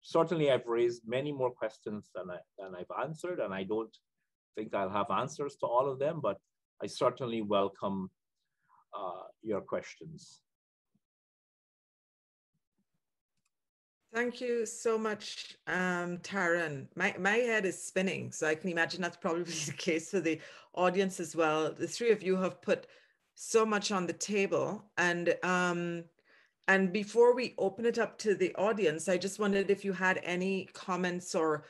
Speaker 4: Certainly I've raised many more questions than I've answered, and I don't think I'll have answers to all of them, but I certainly welcome your questions.
Speaker 1: Thank you so much, Tarron. My head is spinning, so I can imagine that's probably the case for the audience as well. The three of you have put so much on the table, and before we open it up to the audience, I just wondered if you had any comments or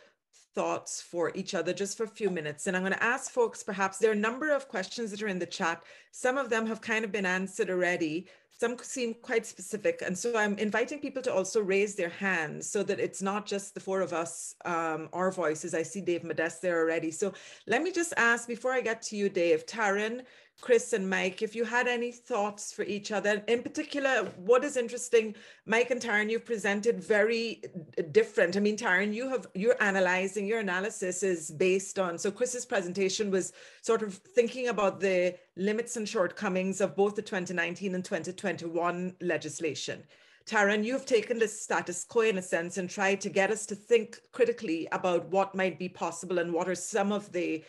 Speaker 1: thoughts for each other just for a few minutes. And I'm going to ask folks, perhaps there are a number of questions that are in the chat. Some of them have kind of been answered already. Some seem quite specific. And so I'm inviting people to also raise their hands so that it's not just the four of us, our voices. I see Dave Modest there already. So let me just ask, before I get to you, Dave, Tarron, Chris and Mike, if you had any thoughts for each other. In particular, what is interesting, Mike and Tarron, you've presented very different. I mean, Tarron, your analysis is based on, so Chris's presentation was sort of thinking about the limits and shortcomings of both the 2019 and 2021 legislation. Tarron, you've taken this status quo in a sense and tried to get us to think critically about what might be possible and what are some of the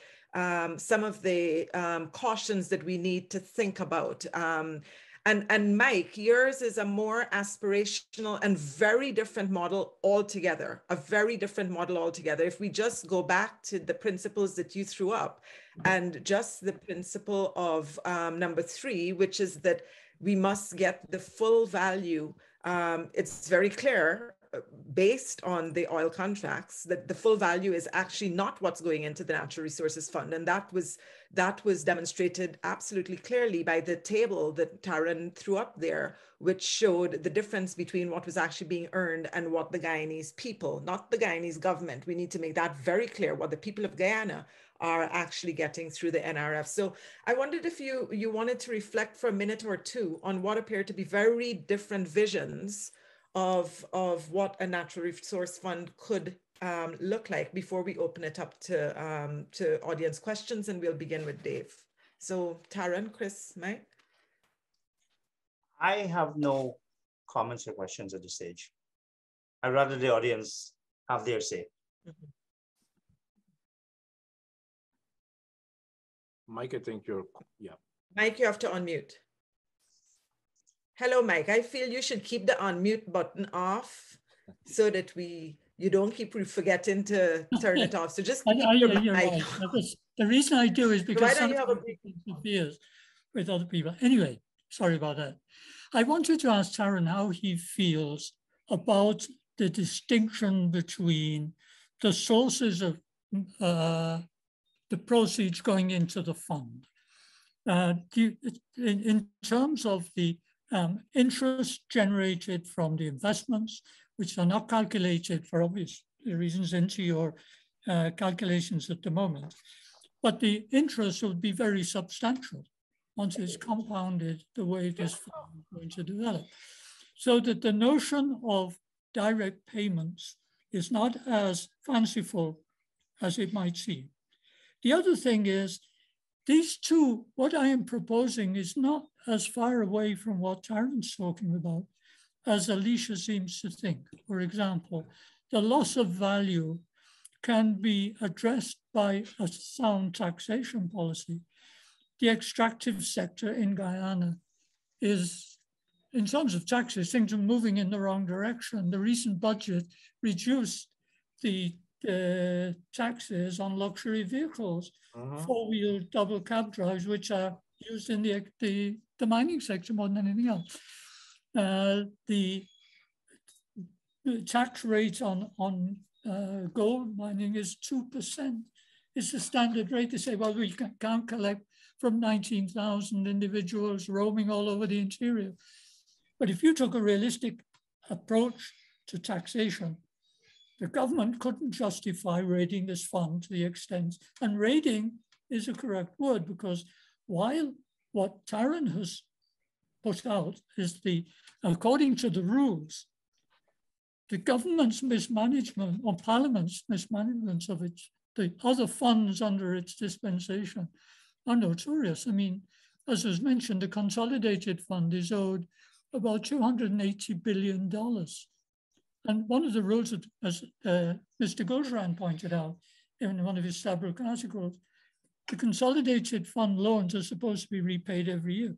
Speaker 1: cautions that we need to think about. And Mike, yours is a more aspirational and very different model altogether, a very different model altogether. If we just go back to the principles that you threw up and just the principle of number 3, which is that we must get the full value. It's very clear based on the oil contracts that the full value is actually not what's going into the Natural Resources Fund. And that was demonstrated absolutely clearly by the table that Tarron threw up there, which showed the difference between what was actually being earned and what the Guyanese people, not the Guyanese government. We need to make that very clear, what the people of Guyana are actually getting through the NRF. So I wondered if you wanted to reflect for a minute or two on what appear to be very different visions of what a natural resource fund could look like before we open it up to audience questions, and we'll begin with Dave. So Tarron, Chris, Mike?
Speaker 2: I have no comments or questions at this stage. I'd rather the audience have their say.
Speaker 1: Mm-hmm.
Speaker 4: Mike, I think you're, yeah.
Speaker 1: Mike, you have to unmute. Hello, Mike. I feel you should keep the unmute button off so that you don't keep forgetting to turn it off. So just keep your mic
Speaker 3: right. The reason I do is because sometimes it interferes with other people. Anyway, sorry about that. I wanted to ask Tarron how he feels about the distinction between the sources of the proceeds going into the fund. In terms of the interest generated from the investments, which are not calculated for obvious reasons into your calculations at the moment, but the interest would be very substantial once it's compounded the way this fund is going to develop. So that the notion of direct payments is not as fanciful as it might seem. The other thing is, these two, what I am proposing is not as far away from what Tarron's talking about as Alissa seems to think. For example, the loss of value can be addressed by a sound taxation policy. The extractive sector in Guyana is, in terms of taxes, things are moving in the wrong direction. The recent budget reduced the taxes on luxury vehicles, four-wheel double cab drives, which are used in the mining sector more than anything else. The tax rate on gold mining is 2%. It's the standard rate. They say, well, we can't collect from 19,000 individuals roaming all over the interior. But if you took a realistic approach to taxation, the government couldn't justify raiding this fund to the extent, and raiding is a correct word, because while what Tarron has put out is according to the rules, the government's mismanagement or Parliament's mismanagement of the other funds under its dispensation are notorious. I mean, as was mentioned, the Consolidated Fund is owed about $280 billion. And one of the rules, as Mr. Gojran pointed out in one of his Stabrook articles, the Consolidated Fund loans are supposed to be repaid every year.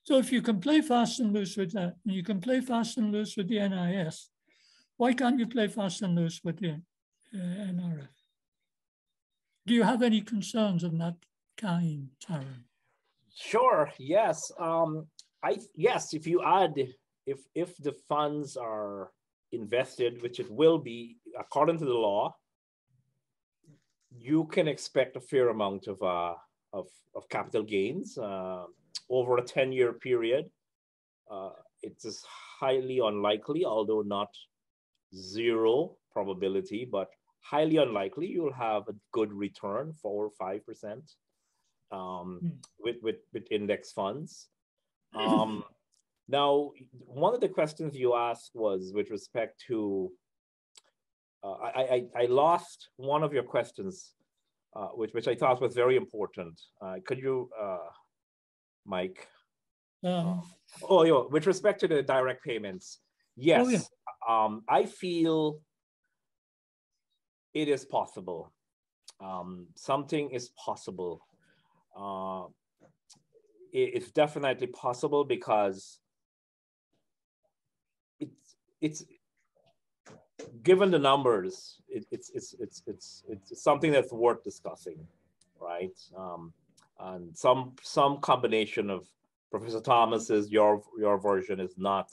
Speaker 3: So if you can play fast and loose with that, and you can play fast and loose with the NIS, why can't you play fast and loose with the NRF? Do you have any concerns of that kind, Tarron?
Speaker 4: Sure, yes. Yes, if you add, if the funds are invested, which it will be according to the law, you can expect a fair amount of capital gains over a 10-year period. It is highly unlikely, although not zero probability, but highly unlikely you'll have a good return, 4 or 5% with index funds. Now, one of the questions you asked was with respect to, I lost one of your questions, which I thought was very important. Could you, Mike? With respect to the direct payments, yes, I feel it is possible. Something is possible. It's definitely possible because it's given the numbers, it's something that's worth discussing, right? And some combination of Professor Thomas's, your version is not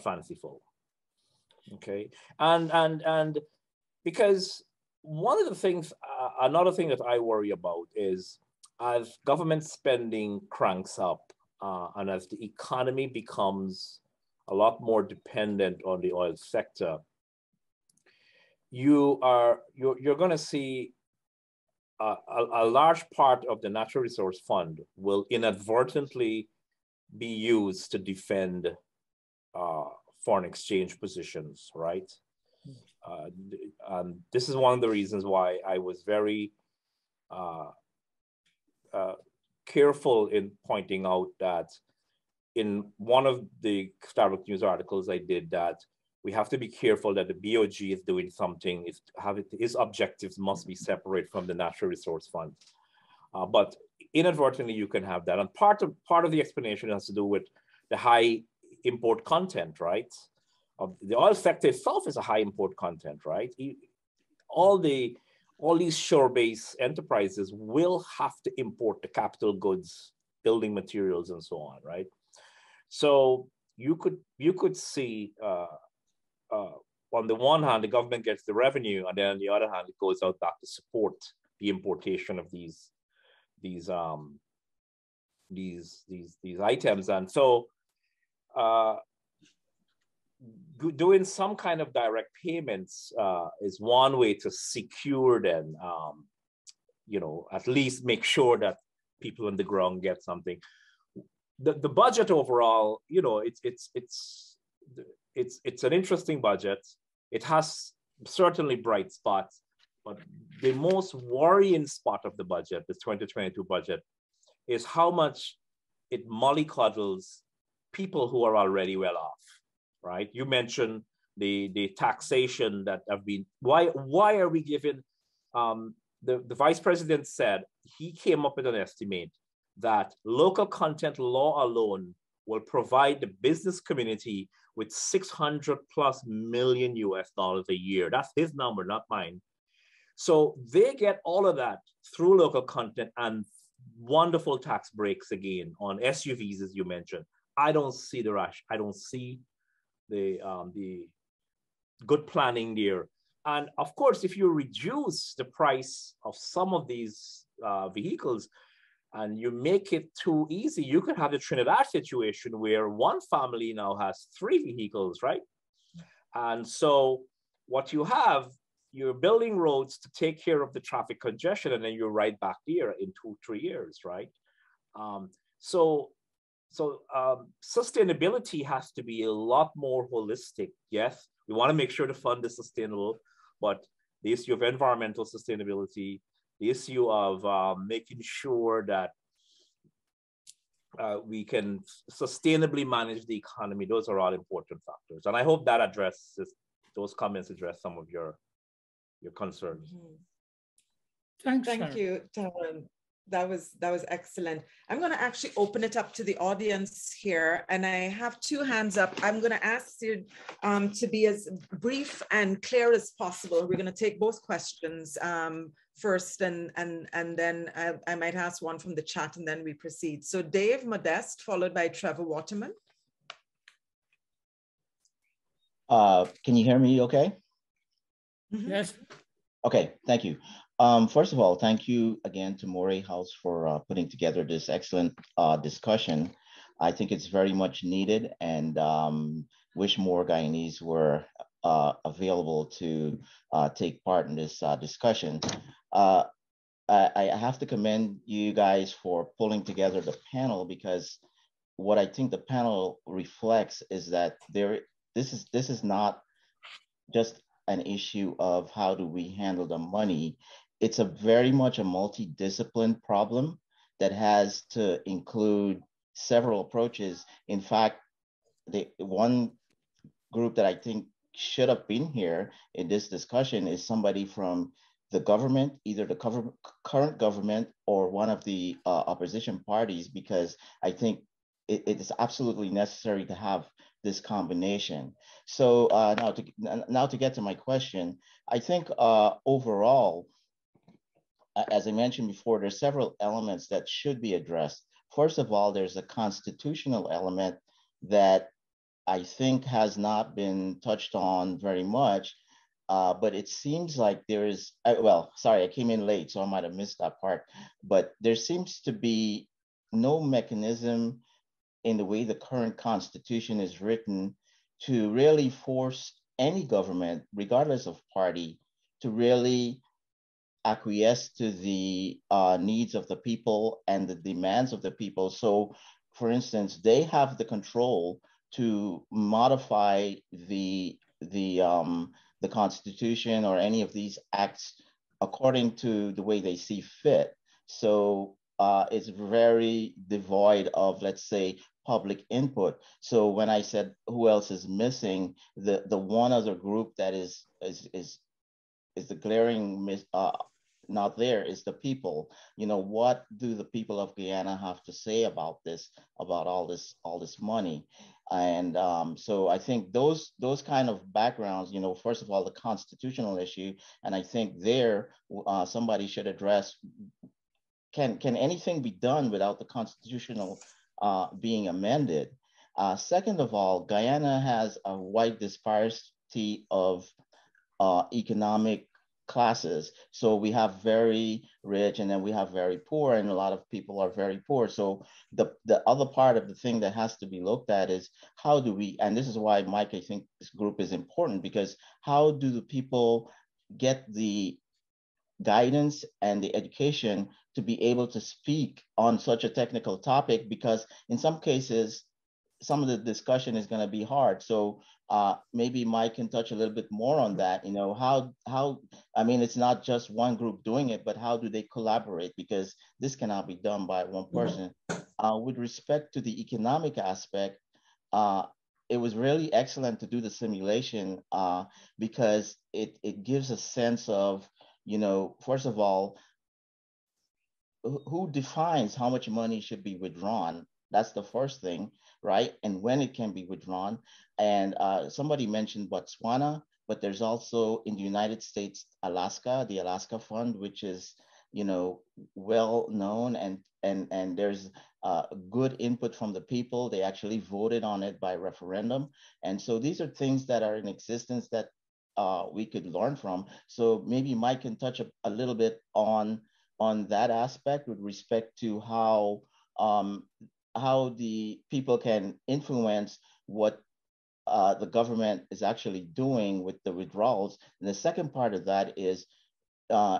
Speaker 4: fanciful, okay? And because one of the things, another thing that I worry about is as government spending cranks up and as the economy becomes a lot more dependent on the oil sector, you're going to see a large part of the natural resource fund will inadvertently be used to defend foreign exchange positions, right? This is one of the reasons why I was very careful in pointing out that in one of the Starbucks News articles I did that we have to be careful that the BOG is doing something, its objectives must be separate from the Natural Resource Fund. But inadvertently you can have that. And part of the explanation has to do with the high import content, right? The oil sector itself is a high import content, right? All these shore-based enterprises will have to import the capital goods, building materials, and so on, right? So you could see on the one hand, the government gets the revenue, and then on the other hand, it goes out back to support the importation of these items. And so doing some kind of direct payments is one way to secure them, at least make sure that people on the ground get something. The budget overall, it's an interesting budget. It has certainly bright spots, but the most worrying spot of the budget, the 2022 budget, is how much it mollycoddles people who are already well off, right? You mentioned the taxation that have been, why are we giving, the vice president said he came up with an estimate that local content law alone will provide the business community with $600+ million a year. That's his number, not mine. So they get all of that through local content and wonderful tax breaks again on SUVs, as you mentioned. I don't see the rush. I don't see the good planning there. And of course, if you reduce the price of some of these vehicles, and you make it too easy, you could have the Trinidad situation where one family now has 3 vehicles, right? And so what you have, you're building roads to take care of the traffic congestion, and then you're right back there in 2-3 years, right? So sustainability has to be a lot more holistic. Yes, we want to make sure the fund is sustainable, but the issue of environmental sustainability, the issue of making sure that we can sustainably manage the economy, those are all important factors. And I hope that those comments address some of your concerns.
Speaker 3: Thanks,
Speaker 1: Thank you, Tarron. That was excellent. I'm going to actually open it up to the audience here, and I have 2 hands up. I'm going to ask you to be as brief and clear as possible. We're going to take both questions first, and then I might ask one from the chat, and then we proceed. So Dave Modeste, followed by Trevor Waterman.
Speaker 5: Can you hear me okay?
Speaker 3: Yes.
Speaker 5: Okay, thank you. First of all, thank you again to Moray House for putting together this excellent discussion. I think it's very much needed, and wish more Guyanese were available to take part in this discussion. I have to commend you guys for pulling together the panel, because what I think the panel reflects is that this is not just an issue of how do we handle the money. It's a very much a multidisciplined problem, that has to include several approaches. In fact, the one group that I think should have been here in this discussion is somebody from the government, either the current government or one of the opposition parties, because I think it is absolutely necessary to have this combination. So now to get to my question, I think overall, as I mentioned before, there's several elements that should be addressed. First of all, there's a constitutional element that I think has not been touched on very much, but it seems like there is, well, sorry, I came in late, so I might have missed that part, but there seems to be no mechanism in the way the current constitution is written to really force any government, regardless of party, to really acquiesce to the needs of the people and the demands of the people. So, for instance, they have the control to modify the Constitution or any of these acts according to the way they see fit. So it's very devoid of, let's say, public input. So when I said who else is missing, the one other group that is the glaring not there is the people. You know, what do the people of Guyana have to say about this, about all this money? And so I think those kind of backgrounds, you know, first of all, the constitutional issue, and I think there somebody should address, can anything be done without the constitutional being amended? Second of all, Guyana has a wide disparity of economic classes. So we have very rich and then we have very poor, and a lot of people are very poor. So the other part of the thing that has to be looked at is how do we, and this is why, Mike, I think this group is important, because how do the people get the guidance and the education to be able to speak on such a technical topic? Because in some cases, some of the discussion is going to be hard. So maybe Mike can touch a little bit more on that. You know, how I mean, it's not just one group doing it, but how do they collaborate? Because this cannot be done by one person. With respect to the economic aspect, it was really excellent to do the simulation because it gives a sense of, you know, first of all, who defines how much money should be withdrawn? That's the first thing, right? And when it can be withdrawn. And somebody mentioned Botswana, but there's also in the United States, Alaska, the Alaska Fund, which is, you know, well known, and there's good input from the people. They actually voted on it by referendum. And so these are things that are in existence that we could learn from. So maybe Mike can touch a little bit on that aspect with respect to how the people can influence what the government is actually doing with the withdrawals. And the second part of that is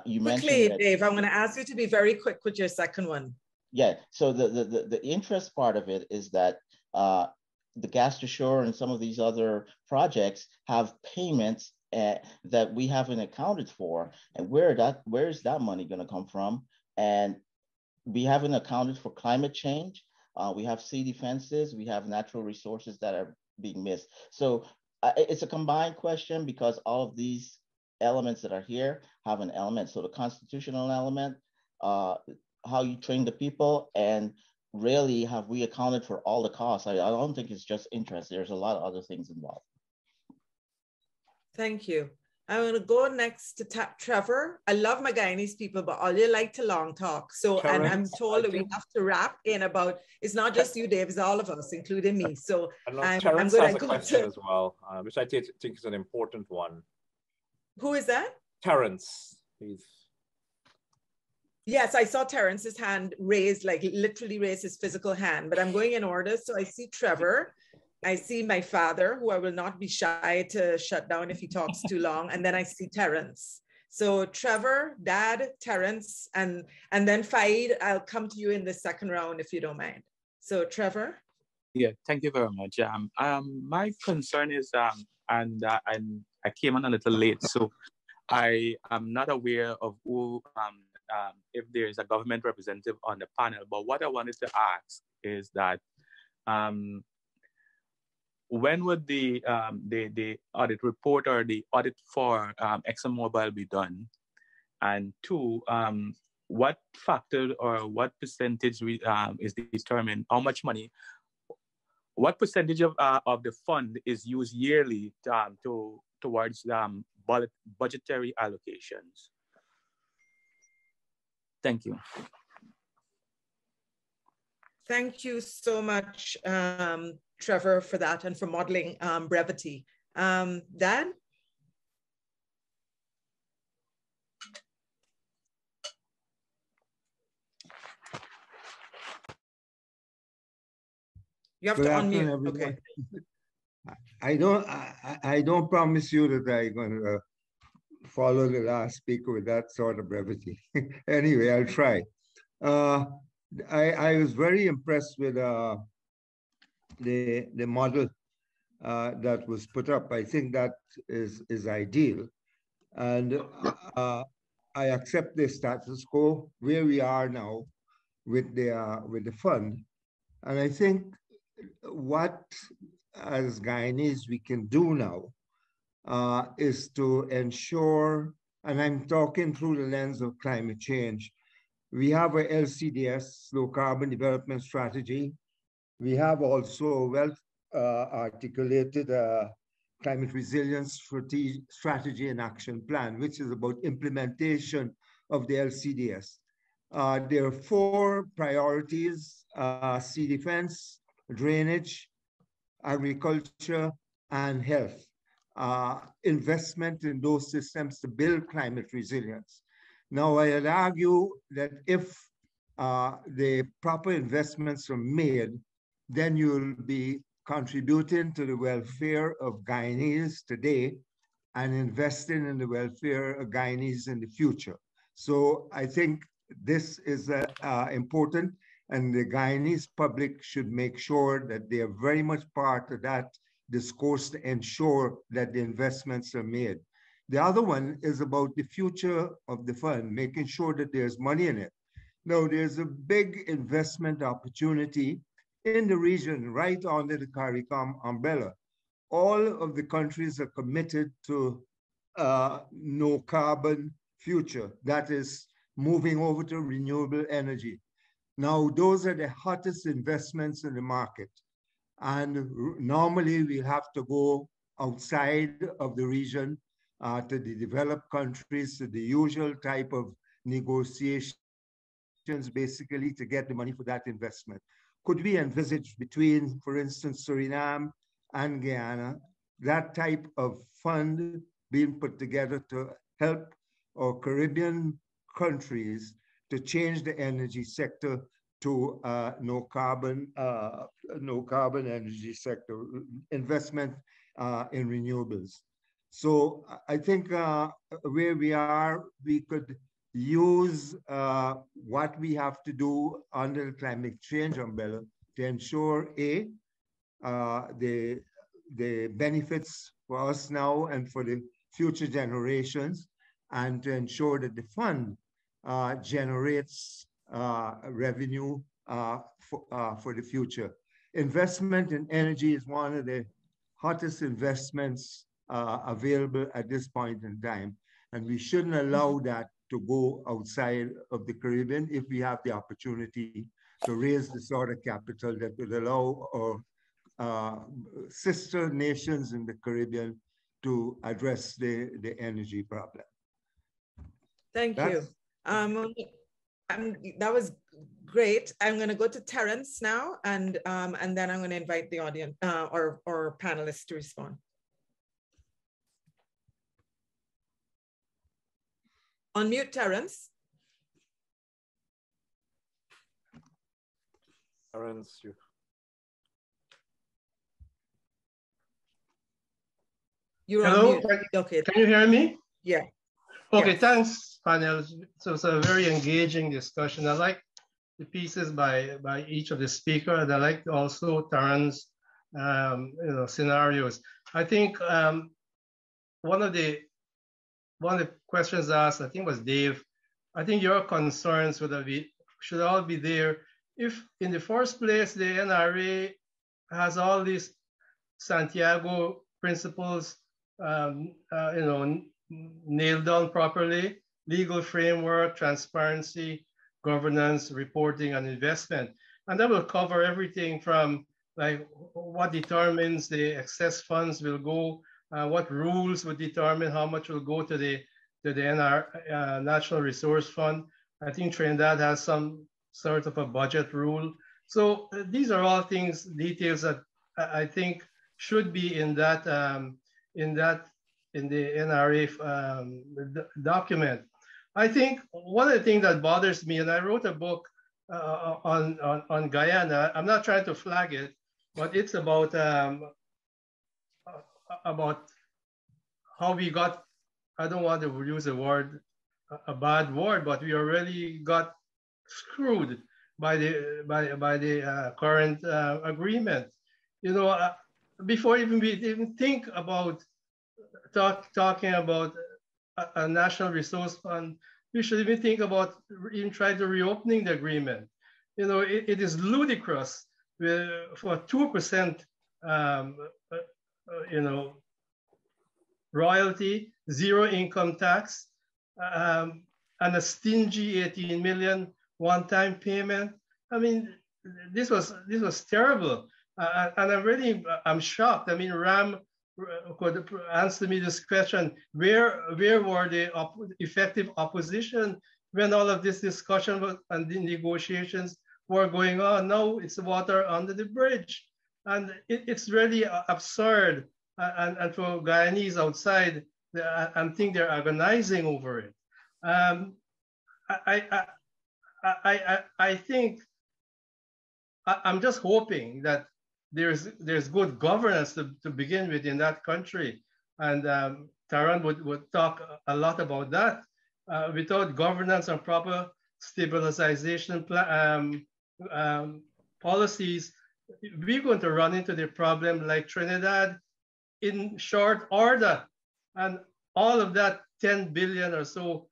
Speaker 5: you mentioned that,
Speaker 1: Dave, I'm going to ask you to be very quick with your second one.
Speaker 5: Yeah, so the interest part of it is that the gas to shore and some of these other projects have payments that we haven't accounted for, and where is that money going to come from? And we haven't accounted for climate change. We have sea defenses. We have natural resources that are being missed. So it's a combined question because all of these elements that are here have an element. So the constitutional element, how you train the people, and really have we accounted for all the costs? I don't think it's just interest. There's a lot of other things involved.
Speaker 1: Thank you. I'm going to go next to Trevor. I love my Guyanese people, but all you like to long talk. So, and I'm told that we have to wrap in about, it's not just you, Dave, it's all of us, including me. So
Speaker 4: Terrence has a question as well, which I think is an important one.
Speaker 1: Who is that?
Speaker 4: Terrence.
Speaker 1: Yes, I saw Terrence's hand raised, like literally raised his physical hand, but I'm going in order. So I see Trevor. I see my father, who I will not be shy to shut down if he talks too long. And then I see Terrence. So Trevor, Dad, Terrence, and then Faid, I'll come to you in the second round if you don't mind. So Trevor.
Speaker 6: Yeah, thank you very much. My concern is, and I came on a little late, so I am not aware of who if there's a government representative on the panel. But what I wanted to ask is that when would the audit report or the audit for ExxonMobil be done? And two, what factor or what percentage is determined, how much money, what percentage of the fund is used yearly towards budgetary allocations? Thank you.
Speaker 1: Thank you so much, Trevor, for that and for modeling brevity. Dan? You have to unmute. Okay.
Speaker 7: I don't promise you that I'm going to follow the last speaker with that sort of brevity. Anyway, I'll try. I was very impressed with the model that was put up. I think that is ideal, and I accept the status quo where we are now with the fund, and I think what as Guyanese we can do now is to ensure, and I'm talking through the lens of climate change. We have a LCDS, low carbon development strategy. We have also a well-articulated climate resilience strategy and action plan, which is about implementation of the LCDS. There are 4 priorities: sea defense, drainage, agriculture, and health. Investment in those systems to build climate resilience. Now, I would argue that if the proper investments are made, then you'll be contributing to the welfare of Guyanese today and investing in the welfare of Guyanese in the future. So I think this is important, and the Guyanese public should make sure that they are very much part of that discourse to ensure that the investments are made. The other one is about the future of the fund, making sure that there's money in it. Now, there's a big investment opportunity in the region right under the CARICOM umbrella. All of the countries are committed to no carbon future, that is moving over to renewable energy. Now, those are the hottest investments in the market. And normally we have to go outside of the region to the developed countries, to the usual type of negotiations, basically, to get the money for that investment. Could we envisage between, for instance, Suriname and Guyana, that type of fund being put together to help our Caribbean countries to change the energy sector to no carbon energy sector, investment in renewables. So I think where we are, we could use what we have to do under the climate change umbrella to ensure the benefits for us now and for the future generations, and to ensure that the fund generates revenue for the future. Investment in energy is one of the hottest investments available at this point in time, and we shouldn't allow that to go outside of the Caribbean if we have the opportunity to raise the sort of capital that would allow our sister nations in the Caribbean to address the energy problem.
Speaker 1: Thank you. That was great. I'm going to go to Terence now, and then I'm going to invite the audience or panelists to respond. Unmute, Terence.
Speaker 8: Terence,
Speaker 1: you're
Speaker 8: hello.
Speaker 1: On mute. Okay.
Speaker 8: Can you hear me?
Speaker 1: Yeah.
Speaker 8: Okay.
Speaker 1: Yes.
Speaker 8: Thanks, panel. So it's a very engaging discussion. I like the pieces by each of the speakers, and I like also Tarron's scenarios. I think one of the questions asked, I think was Dave, I think your concerns should all be there. If in the first place, the NRA has all these Santiago principles, nailed down properly, legal framework, transparency, governance, reporting, and investment. And that will cover everything from like what determines the excess funds will go, what rules would determine how much will go to the Natural Resource Fund. I think Trinidad has some sort of a budget rule. So these are all things, details that I think should be in that in the NRA document. I think one of the things that bothers me, and I wrote a book on Guyana. I'm not trying to flag it, but it's about how we got. I don't want to use a bad word, but we already got screwed by the current agreement. You know, before we even think about talking about a national resource fund, we should even think about even trying to reopening the agreement. You know, it is ludicrous for 2%, royalty, zero income tax, and a stingy 18 million one-time payment. I mean, this was terrible, and I'm shocked. I mean, Ram could answer me this question: where were the effective opposition when all of this discussion and the negotiations were going on? Now it's water under the bridge, and it's really absurd. And for Guyanese outside, I think they're agonizing over it. I think I'm just hoping that there's good governance to begin with in that country, and Tarron would talk a lot about that. Without governance and proper stabilization policies, we're going to run into the problem like Trinidad in short order, and all of that 10 billion or so,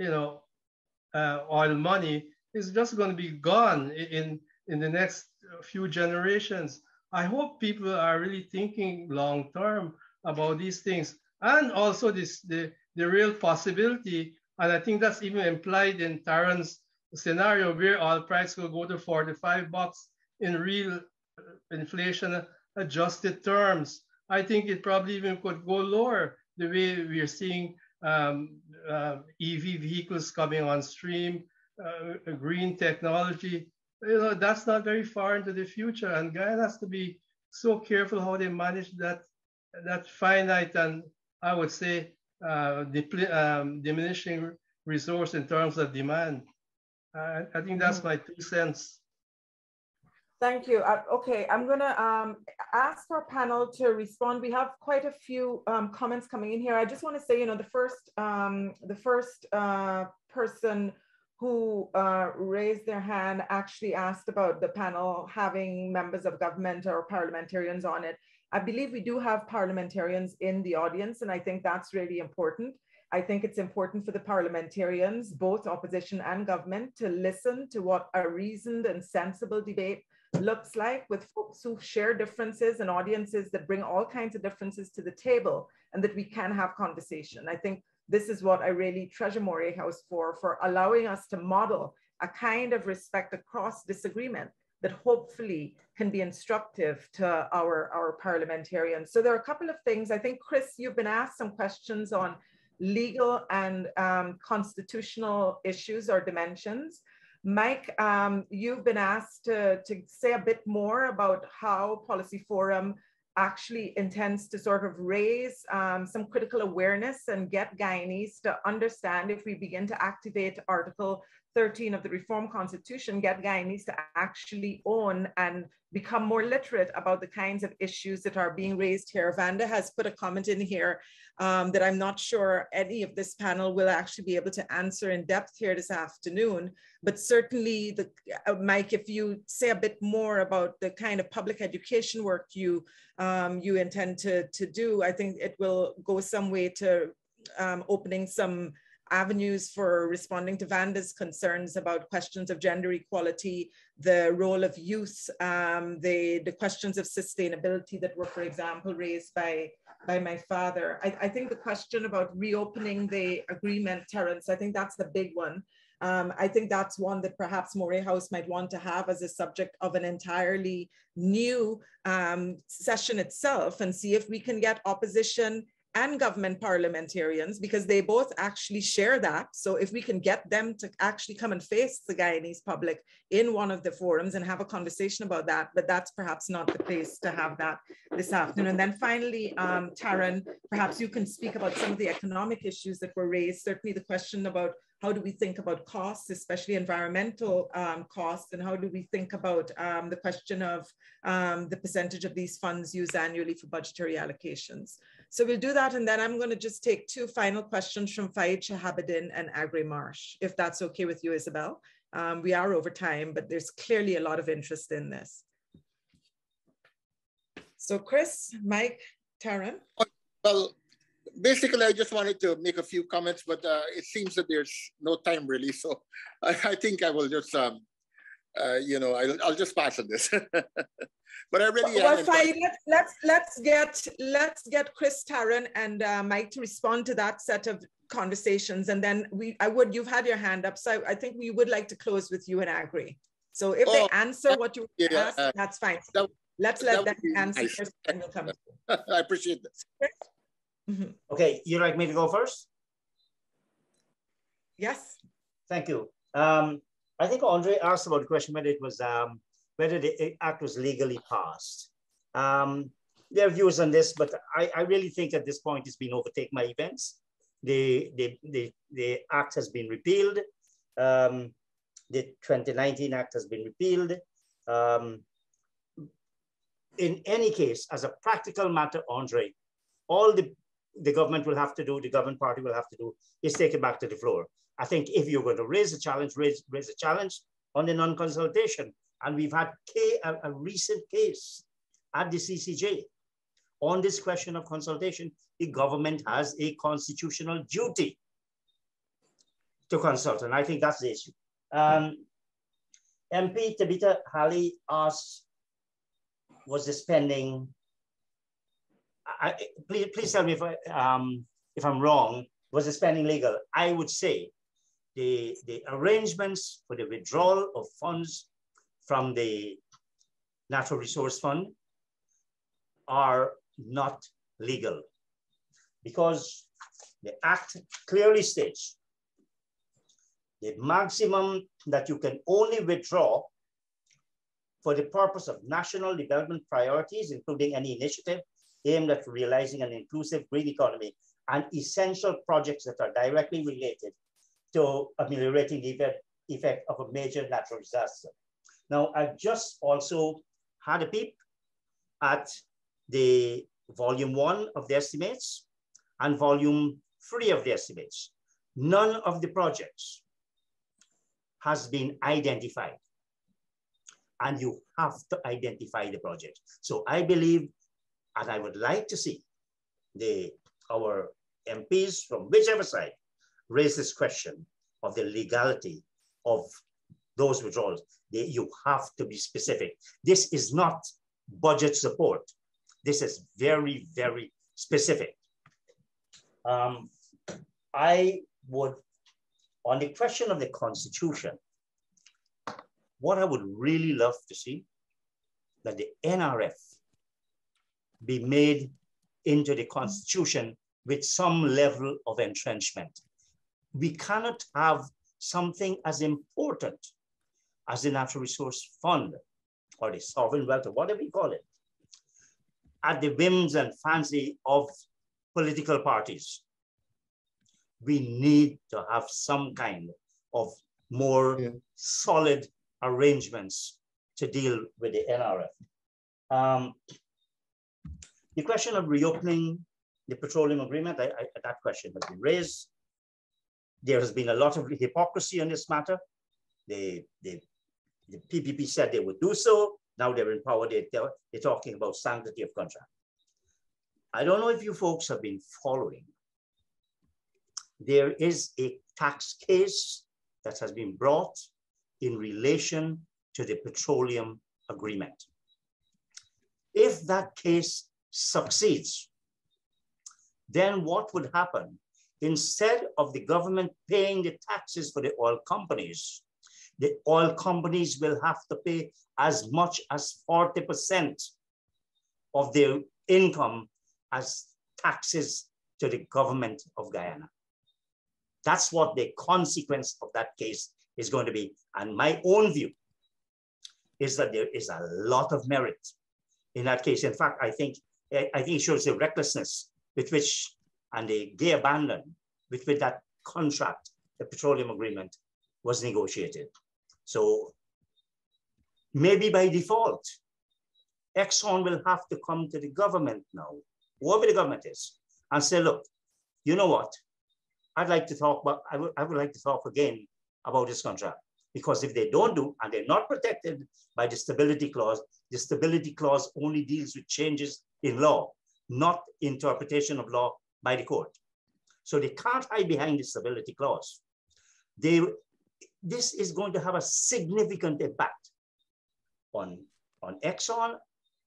Speaker 8: oil money is just going to be gone in the next few generations. I hope people are really thinking long term about these things, and also the real possibility, and I think that's even implied in Tarron's scenario, where oil price will go to $45 in real inflation adjusted terms. I think it probably even could go lower, the way we are seeing EV vehicles coming on stream, green technology. That's not very far into the future, and Guyana has to be so careful how they manage that finite and, I would say, diminishing resource in terms of demand. I think that's my 2 cents.
Speaker 1: Thank you. Okay, I'm going to ask our panel to respond. We have quite a few comments coming in here. I just want to say, the first person who raised their hand actually asked about the panel having members of government or parliamentarians on it. I believe we do have parliamentarians in the audience, and I think that's really important. I think it's important for the parliamentarians, both opposition and government, to listen to what a reasoned and sensible debate looks like, with folks who share differences and audiences that bring all kinds of differences to the table, and that we can have conversation. I think this is what I really treasure Moray House for allowing us to model a kind of respect across disagreement that hopefully can be instructive to our parliamentarians. So there are a couple of things. I think, Chris, you've been asked some questions on legal and constitutional issues or dimensions. Mike, you've been asked to say a bit more about how Policy Forum actually intends to sort of raise some critical awareness and get Guyanese to understand, if we begin to activate Article 13 of the Reform Constitution, get Guyanese to actually own and become more literate about the kinds of issues that are being raised here. Vanda has put a comment in here that I'm not sure any of this panel will actually be able to answer in depth here this afternoon, but certainly, Mike, if you say a bit more about the kind of public education work you intend to do, I think it will go some way to opening some avenues for responding to Vanda's concerns about questions of gender equality, the role of youth, the questions of sustainability that were, for example, raised by my father. I think the question about reopening the agreement, Terence, I think that's the big one. I think that's one that perhaps Moray House might want to have as a subject of an entirely new session itself, and see if we can get opposition and government parliamentarians, because they both actually share that. So if we can get them to actually come and face the Guyanese public in one of the forums and have a conversation about that, but that's perhaps not the place to have that this afternoon. And then finally, Tarron, perhaps you can speak about some of the economic issues that were raised, certainly the question about how do we think about costs, especially environmental costs, and how do we think about the question of the percentage of these funds used annually for budgetary allocations. So we'll do that, and then I'm going to just take two final questions from Faid Shahabuddin and Agri Marsh, if that's okay with you, Isabel. We are over time, but there's clearly a lot of interest in this. So Chris, Mike, Tarron.
Speaker 9: Well, basically, I just wanted to make a few comments, but it seems that there's no time really. So I think I will just, you know, I'll just pass on this. But I really
Speaker 1: well, fine. Let's get Chris, Tarron, and Mike to respond to that set of conversations, and then you've had your hand up, so I think we would like to close with you and Agri. So if they answer what you asked, that's fine. Let's let them answer first, and we'll come.
Speaker 9: I appreciate this.
Speaker 1: Mm-hmm.
Speaker 2: Okay, you'd like me to go first?
Speaker 1: Yes.
Speaker 2: Thank you. I think Andre asked about the question whether it was whether the act was legally passed. There are views on this, but I really think at this point it's been overtaken by events. The act has been repealed. The 2019 act has been repealed. In any case, as a practical matter, Andre, all the government will have to do, the government party will have to do, is take it back to the floor. I think if you're going to raise a challenge, raise a challenge on the non-consultation. And we've had a recent case at the CCJ on this question of consultation. The government has a constitutional duty to consult, and I think that's the issue. MP Tabitha Halley asked, was the spending, please tell me if I'm wrong, was the spending legal? I would say the arrangements for the withdrawal of funds from the Natural Resource Fund are not legal, because the Act clearly states the maximum that you can only withdraw for the purpose of national development priorities, including any initiative aimed at realizing an inclusive green economy and essential projects that are directly related to ameliorating the effect of a major natural disaster. Now, I've just also had a peep at the volume 1 of the estimates and volume 3 of the estimates. None of the projects has been identified, and you have to identify the projects. So I believe, and I would like to see our MPs from whichever side raise this question of the legality of those withdrawals. You have to be specific. This is not budget support. This is very, very specific. I would, on the question of the Constitution, what I would really love to see, that the NRF be made into the Constitution with some level of entrenchment. We cannot have something as important as the Natural Resource Fund or the sovereign wealth, or whatever you call it, at the whims and fancy of political parties. We need to have some kind of more solid arrangements to deal with the NRF. The question of reopening the petroleum agreement, that question has been raised. There has been a lot of hypocrisy on this matter. The PPP said they would do so. Now they're in power, they're talking about sanctity of contract. I don't know if you folks have been following there is a tax case that has been brought in relation to the petroleum agreement. If that case succeeds, then what would happen? Instead of the government paying the taxes for the oil companies will have to pay as much as 40% of their income as taxes to the government of Guyana. That's what the consequence of that case is going to be. And my own view is that there is a lot of merit in that case. In fact, I think it shows the recklessness with which and the gay abandon with which that contract, the petroleum agreement, was negotiated. So maybe by default, Exxon will have to come to the government now, whoever the government is, and say, look, you know what? I would like to talk again about this contract. Because if they don't do, and they're not protected by the stability clause only deals with changes in law, not interpretation of law by the court. So they can't hide behind the stability clause. This is going to have a significant impact on Exxon.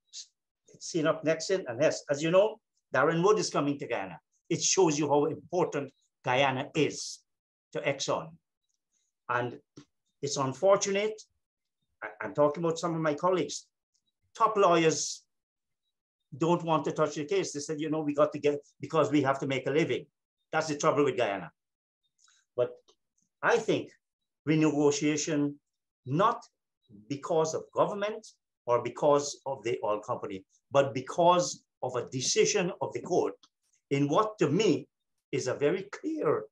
Speaker 2: It's seen up next in, and yes, as you know, Darren Wood is coming to Guyana. It shows you how important Guyana is to Exxon. And it's unfortunate, I'm talking about some of my colleagues, top lawyers don't want to touch the case. They said, you know, we got to get, because we have to make a living. That's the trouble with Guyana. But I think renegotiation, not because of government or because of the oil company, but because of a decision of the court in what to me is a very clear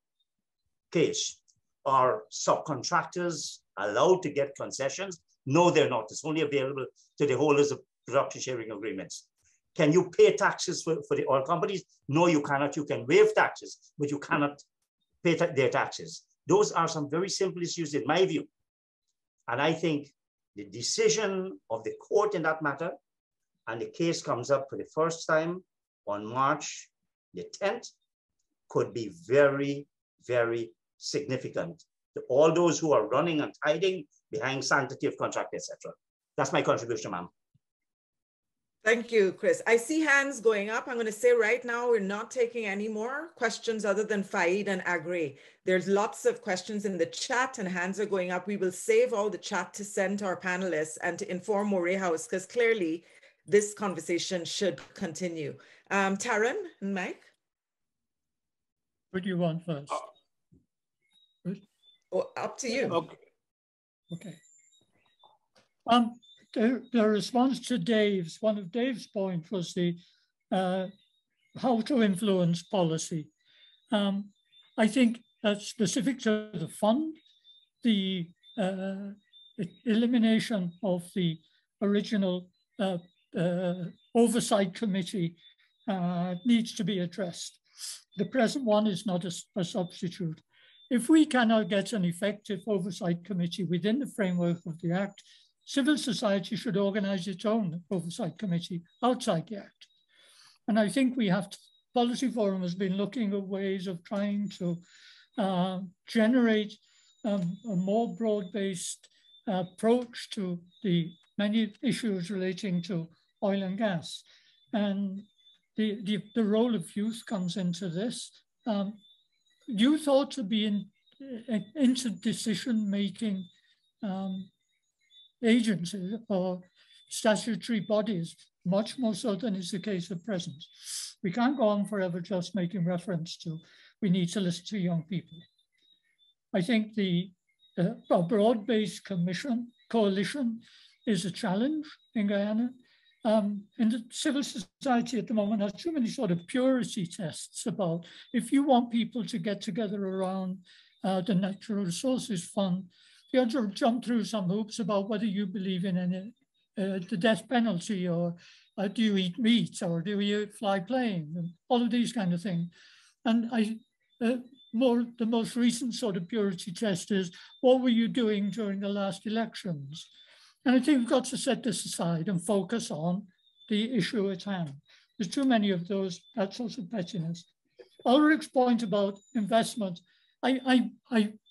Speaker 2: case. Are subcontractors allowed to get concessions? No, they're not. It's only available to the holders of production sharing agreements. Can you pay taxes for the oil companies? No, you cannot. You can waive taxes, but you cannot pay their taxes. Those are some very simple issues in my view. And I think the decision of the court in that matter, and the case comes up for the first time on March the 10th, could be very, very significant to all those who are running and hiding behind sanctity of contract, etc. That's my contribution, ma'am.
Speaker 1: Thank you, Chris. I see hands going up. I'm going to say right now, we're not taking any more questions other than Faid and Agree. There's lots of questions in the chat and hands are going up. We will save all the chat to send to our panelists and to inform Moray House, because clearly this conversation should continue. Tarron and Mike?
Speaker 3: What do you want first?
Speaker 1: Oh, up to you.
Speaker 3: Okay. The response to Dave's, one of Dave's points was the how to influence policy. I think that's specific to the fund, the elimination of the original oversight committee needs to be addressed. The present one is not a substitute. If we cannot get an effective oversight committee within the framework of the Act, civil society should organize its own oversight committee outside the Act. And I think we have to, Policy Forum has been looking at ways of trying to generate a more broad-based approach to the many issues relating to oil and gas. And the role of youth comes into this. Youth ought to be into decision-making agencies or statutory bodies, much more so than is the case at present. We can't go on forever just making reference to we need to listen to young people. I think a broad-based coalition is a challenge in Guyana. And the civil society at the moment has too many sort of purity tests about if you want people to get together around the Natural Resources Fund, you have to jump through some hoops about whether you believe in the death penalty, or do you eat meat, or do you fly plane, and all of these kind of things. And the most recent sort of purity test is, what were you doing during the last elections? And I think we've got to set this aside and focus on the issue at hand. There's too many of those, that sort of pettiness. Ulrich's point about investment, I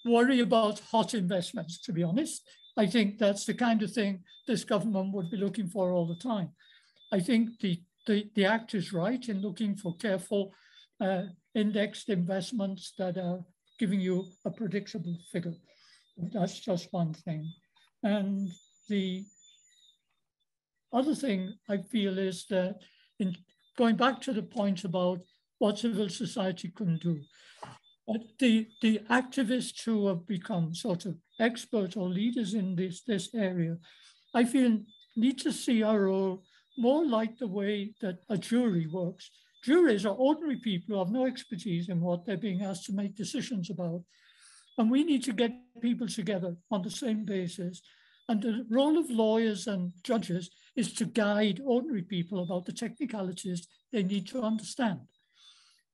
Speaker 3: worry about hot investments, to be honest. I think that's the kind of thing this government would be looking for all the time. I think the Act is right in looking for careful indexed investments that are giving you a predictable figure. That's just one thing. And the other thing I feel is that in going back to the point about what civil society can do, the activists who have become sort of experts or leaders in this area, I feel need to see our role more like the way that a jury works. Juries are ordinary people who have no expertise in what they're being asked to make decisions about. And we need to get people together on the same basis. And the role of lawyers and judges is to guide ordinary people about the technicalities they need to understand.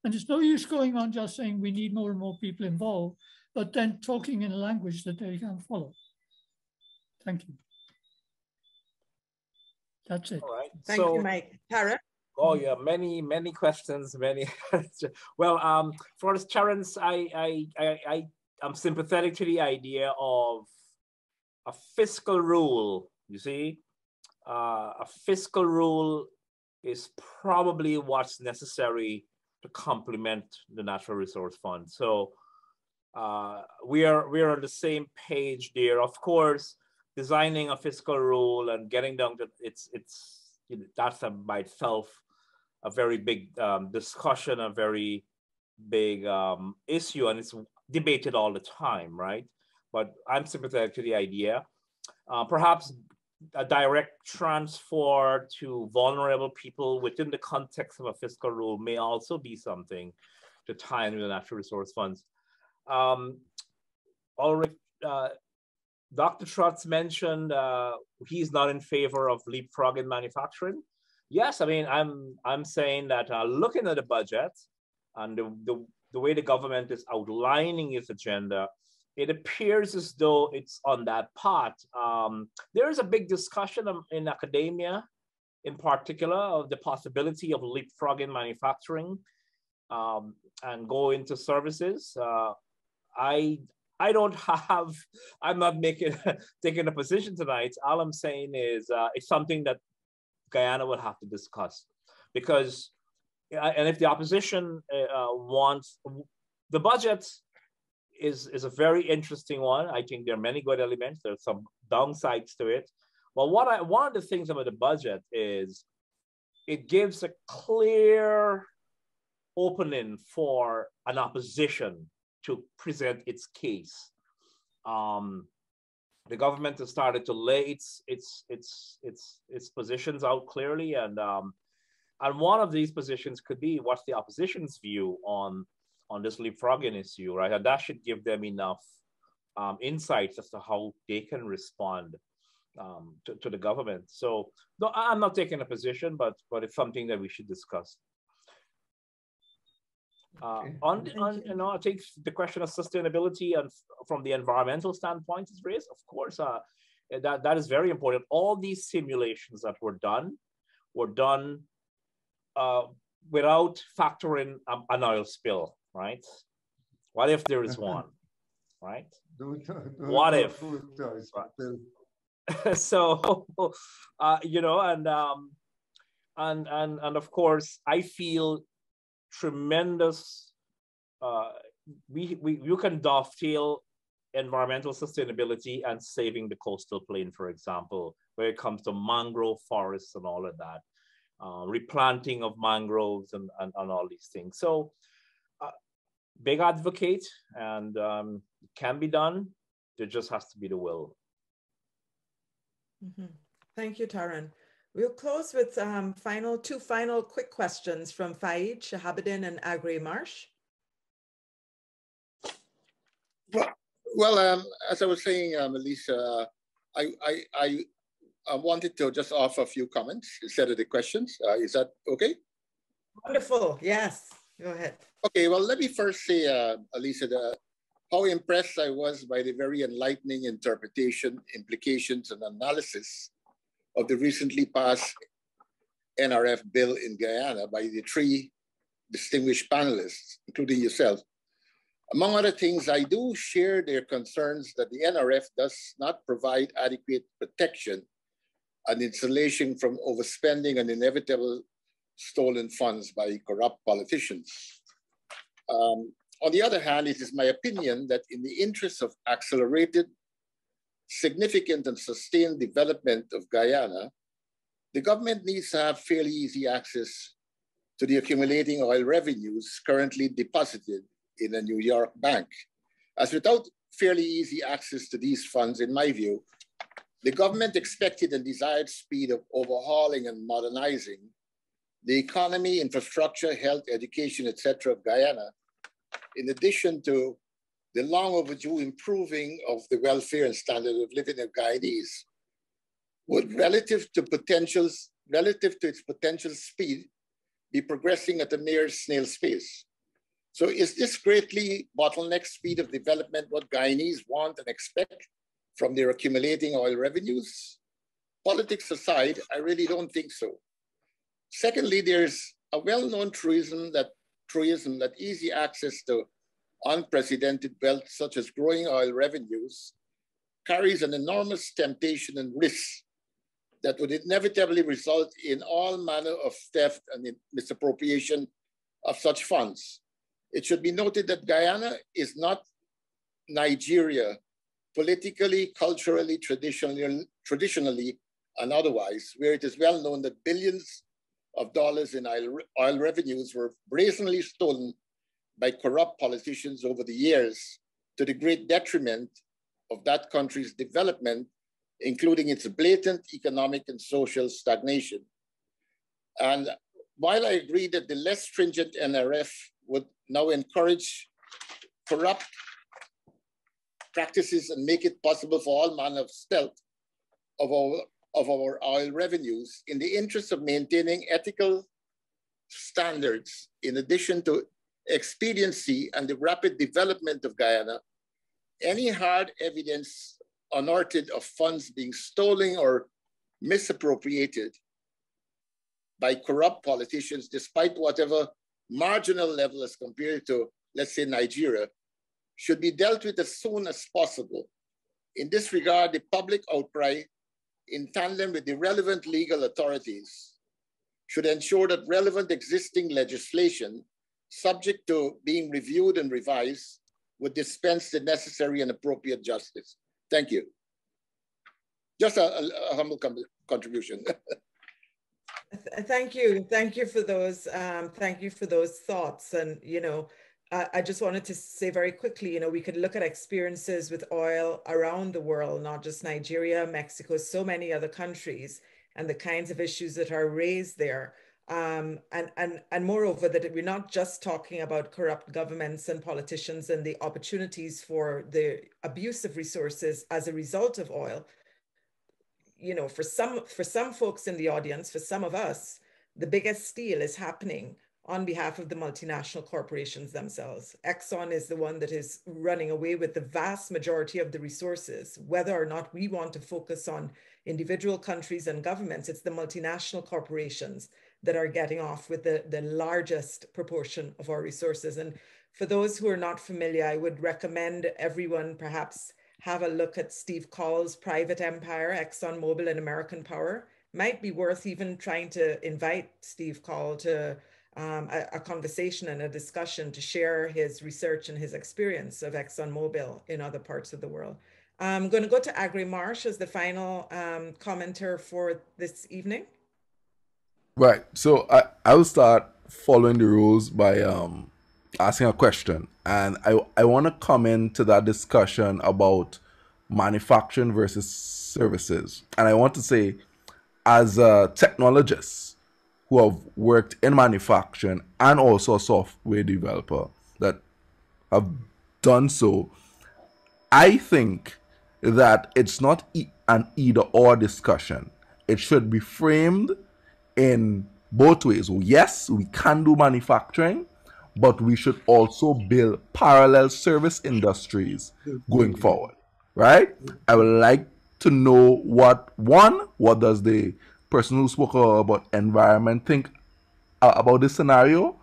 Speaker 3: And it's no use going on just saying we need more and more people involved, but then talking in a language that they can follow. Thank you. That's it.
Speaker 4: All right.
Speaker 1: Thank you, Mike. Tara?
Speaker 4: Oh yeah, many questions, many. Well, for Terrence, I'm sympathetic to the idea of a fiscal rule. You see, a fiscal rule is probably what's necessary to complement the Natural Resource Fund. So we are on the same page there. Of course, designing a fiscal rule and getting down to that's by itself a very big discussion, a very big issue, and it's debated all the time, right? But I'm sympathetic to the idea. Perhaps a direct transfer to vulnerable people within the context of a fiscal rule may also be something to tie in with the natural resource funds. Already, Dr. Trotz mentioned he's not in favor of leapfrogging manufacturing. Yes, I mean, I'm saying that looking at the budget and the way the government is outlining its agenda, it appears as though it's on that path. There is a big discussion in academia, in particular, of the possibility of leapfrogging manufacturing and go into services. I'm not taking a position tonight. All I'm saying is it's something that Guyana will have to discuss, because, and if the opposition wants, the budget is a very interesting one. I think there are many good elements. There's some downsides to it. But one of the things about the budget is it gives a clear opening for an opposition to present its case. The government has started to lay its positions out clearly, and one of these positions could be what's the opposition's view on this leapfrogging issue, right? And that should give them enough insights as to how they can respond to the government. So no, I'm not taking a position, but it's something that we should discuss. I think the question of sustainability and from the environmental standpoint is raised. Of course, that is very important. All these simulations that were done without factoring an oil spill, right? What if there is one, right? What if? So, and of course, I feel tremendous. You can dovetail environmental sustainability and saving the coastal plain, for example, where it comes to mangrove forests and all of that, replanting of mangroves and all these things. So, big advocate, and it can be done. There just has to be the will.
Speaker 1: Mm-hmm. Thank you, Tarron. We'll close with two final quick questions from Faid, Shahabuddin, and Agri Marsh.
Speaker 9: Well, as I was saying, Alissa, I wanted to just offer a few comments instead of the questions. Is that okay?
Speaker 1: Wonderful. Yes. Go ahead. Okay.
Speaker 9: Well, let me first say, Alissa, how impressed I was by the very enlightening interpretation, implications, and analysis of the recently passed NRF bill in Guyana by the three distinguished panelists, including yourself. Among other things, I do share their concerns that the NRF does not provide adequate protection and insulation from overspending and inevitable stolen funds by corrupt politicians. On the other hand, it is my opinion that in the interest of accelerated, significant and sustained development of Guyana, the government needs to have fairly easy access to the accumulating oil revenues currently deposited in a New York bank. As without fairly easy access to these funds, in my view, the government expected and desired speed of overhauling and modernizing the economy, infrastructure, health, education, etc. of Guyana, in addition to the long overdue improving of the welfare and standard of living of Guyanese, would relative to its potential speed be progressing at a mere snail's pace. So is this greatly bottleneck speed of development what Guyanese want and expect from their accumulating oil revenues? Politics aside, I really don't think so. Secondly, there's a well-known truism that easy access to unprecedented wealth, such as growing oil revenues, carries an enormous temptation and risk that would inevitably result in all manner of theft and misappropriation of such funds. It should be noted that Guyana is not Nigeria, politically, culturally, traditionally, and otherwise, where it is well known that billions of dollars in oil revenues were brazenly stolen by corrupt politicians over the years, to the great detriment of that country's development, including its blatant economic and social stagnation. And while I agree that the less stringent NRF would now encourage corrupt practices and make it possible for all manner of stealth of our oil revenues, in the interest of maintaining ethical standards, in addition to expediency and the rapid development of Guyana, any hard evidence unearthed of funds being stolen or misappropriated by corrupt politicians, despite whatever marginal level as compared to, let's say, Nigeria, should be dealt with as soon as possible. In this regard, the public outcry, in tandem with the relevant legal authorities, should ensure that relevant existing legislation, subject to being reviewed and revised, would dispense the necessary and appropriate justice. Thank you. Just a humble contribution.
Speaker 1: Thank you. Thank you for those. Thank you for those thoughts. And, you know, I just wanted to say very quickly, you know, we could look at experiences with oil around the world, not just Nigeria, Mexico, so many other countries, and the kinds of issues that are raised there. And moreover, that we're not just talking about corrupt governments and politicians and the opportunities for the abuse of resources as a result of oil. You know, for some folks in the audience, for some of us, the biggest steal is happening on behalf of the multinational corporations themselves. Exxon is the one that is running away with the vast majority of the resources. Whether or not we want to focus on individual countries and governments, it's the multinational corporations that are getting off with the largest proportion of our resources. And for those who are not familiar, I would recommend everyone perhaps have a look at Steve Call's private empire, ExxonMobil and American Power. Might be worth even trying to invite Steve Call to a conversation and a discussion to share his research and his experience of ExxonMobil in other parts of the world. I'm going to go to Agri Marsh as the final commenter for this evening.
Speaker 10: Right. So I will start following the rules by asking a question. And I want to comment to that discussion about manufacturing versus services. And I want to say, as a technologist who have worked in manufacturing and also a software developer that have done so, I think that it's not an either or discussion. It should be framed in both ways. Yes, we can do manufacturing, but we should also build parallel service industries going forward, right? I would like to know what does the person who spoke about environment think about this scenario?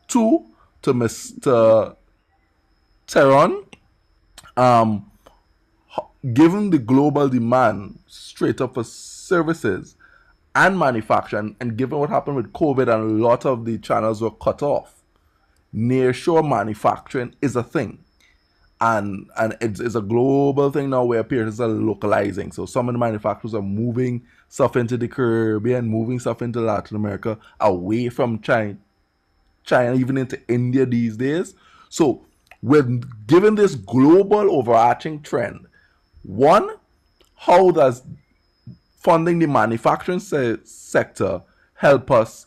Speaker 10: Two, to Mr. Tarron, given the global demand straight up for services and manufacturing, and given what happened with COVID and a lot of the channels were cut off, nearshore manufacturing is a thing. And it's a global thing now where peers are localizing. So some of the manufacturers are moving stuff into the Caribbean, moving stuff into Latin America, away from China, even into India these days. So given this global overarching trend, one, how does funding the manufacturing sector help us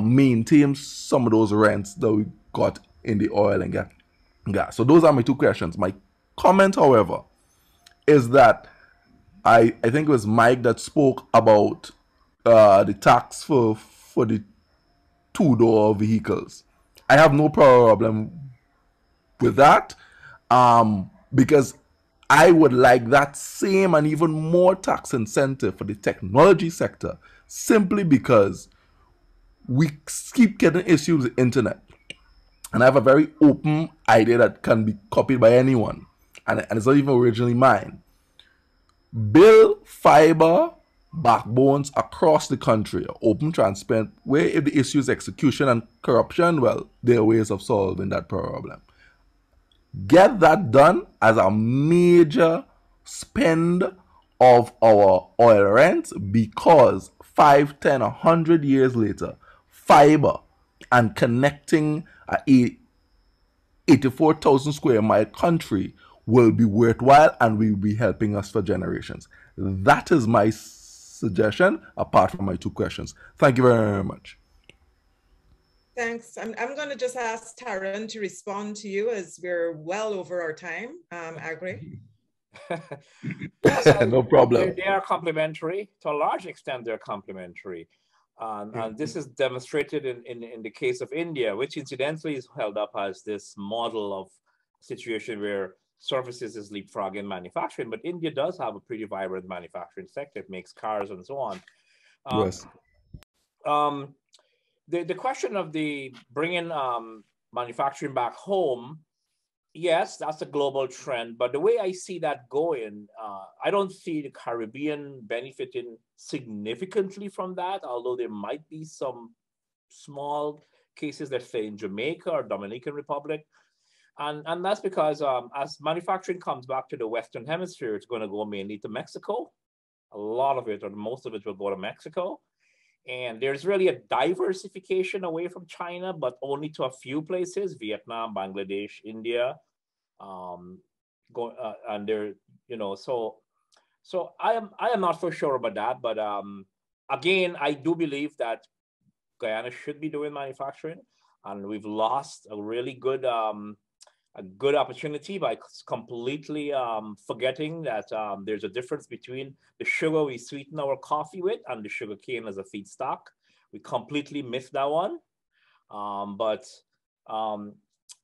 Speaker 10: maintain some of those rents that we got in the oil and gas? So those are my two questions. My comment, however, is that I think it was Mike that spoke about the tax for the two-door vehicles. I have no problem with that, because I would like that same and even more tax incentive for the technology sector, simply because we keep getting issues with the internet. And I have a very open idea that can be copied by anyone, and it's not even originally mine. Build fiber backbones across the country, open, transparent, where if the issue is execution and corruption, well, there are ways of solving that problem. Get that done as a major spend of our oil rents, because 5, 10, 100 years later, fiber and connecting a 84,000 square mile country will be worthwhile and will be helping us for generations. That is my suggestion, apart from my two questions. Thank you very much.
Speaker 1: Thanks. I'm going to just ask Tarron to respond to you, as we're well over our time. Agree?
Speaker 10: No problem.
Speaker 4: They are complementary. To a large extent, they're complementary. And this is demonstrated in the case of India, which incidentally is held up as this model of situation where services is leapfrogging manufacturing. But India does have a pretty vibrant manufacturing sector. It makes cars and so on.
Speaker 10: Yes.
Speaker 4: The question of the bringing manufacturing back home, yes, that's a global trend. But the way I see that going, I don't see the Caribbean benefiting significantly from that, although there might be some small cases, let's say in Jamaica or Dominican Republic. And that's because as manufacturing comes back to the Western Hemisphere, it's going to go mainly to Mexico. A lot of it, or most of it, will go to Mexico. And there's really a diversification away from China, but only to a few places: Vietnam, Bangladesh, India. And there, so I am not so sure about that. But again, I do believe that Guyana should be doing manufacturing, and we've lost a really good opportunity by completely forgetting that there's a difference between the sugar we sweeten our coffee with and the sugar cane as a feedstock. We completely missed that one.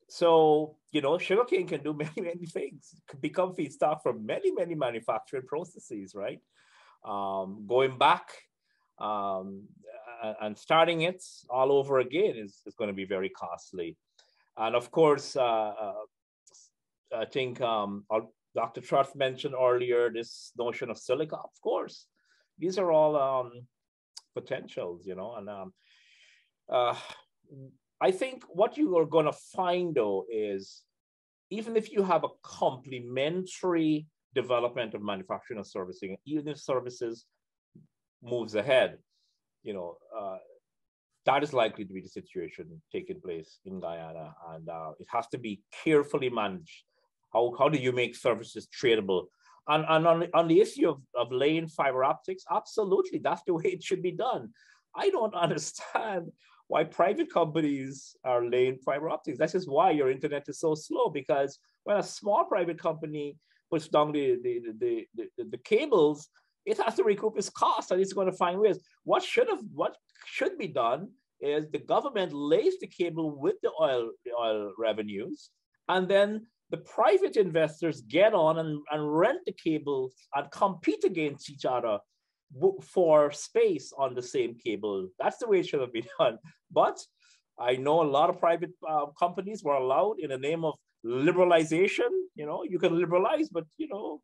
Speaker 4: So, sugar cane can do many, many things. It can become feedstock for many, many manufacturing processes, right? Going back and starting it all over again is going to be very costly. And of course, I think Dr. Trotz mentioned earlier this notion of silica. Of course, these are all potentials, and I think what you are going to find, though, is even if you have a complementary development of manufacturing and servicing, even if services moves ahead, that is likely to be the situation taking place in Guyana, and it has to be carefully managed. How do you make services tradable? And on the issue of laying fiber optics, absolutely, that's the way it should be done. I don't understand why private companies are laying fiber optics. That is why your internet is so slow, because when a small private company puts down the cables, it has to recoup its costs, and it's going to find ways. What should be done is the government lays the cable with the oil revenues, and then the private investors get on and rent the cables and compete against each other for space on the same cable. That's the way it should have been done. But I know a lot of private companies were allowed in the name of liberalization. You know, you can liberalize, but you know,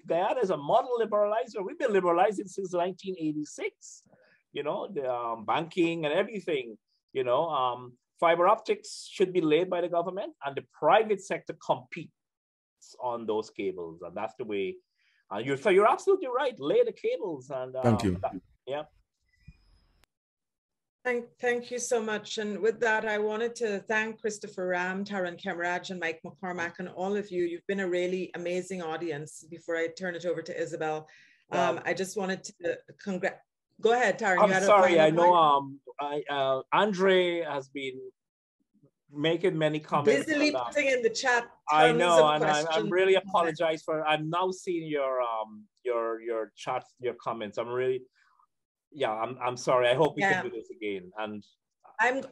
Speaker 4: Guyana is a model liberalizer. We've been liberalizing since 1986. You know, the banking and everything. You know, fiber optics should be laid by the government, and the private sector competes on those cables, and that's the way. So you're absolutely right. Lay the cables, and
Speaker 10: thank you.
Speaker 4: Yeah.
Speaker 1: Thank you so much. And with that, I wanted to thank Christopher Ram, Tarron Khemraj, and Mc Cormack, and all of you. You've been a really amazing audience. Before I turn it over to Isabel, I just wanted to Go ahead, Tarron.
Speaker 4: I'm sorry. I know Andre has been making many comments.
Speaker 1: Busily putting in the chat.
Speaker 4: I know, and I'm really apologize for. I'm now seeing your chat, your comments. I'm really. Yeah, I'm sorry. I hope we can do this again. And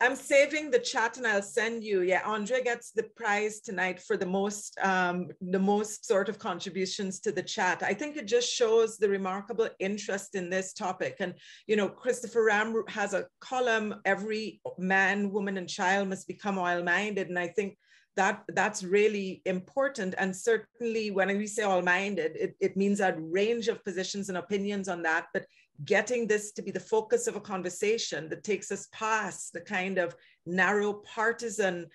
Speaker 1: I'm saving the chat, and I'll send you. Yeah, Andre gets the prize tonight for the most sort of contributions to the chat. I think it just shows the remarkable interest in this topic. And you know, Christopher Ram has a column: "Every man, woman, and child must become oil-minded," and I think that's really important. And certainly, when we say oil-minded, it means a range of positions and opinions on that, but getting this to be the focus of a conversation that takes us past the kind of narrow partisan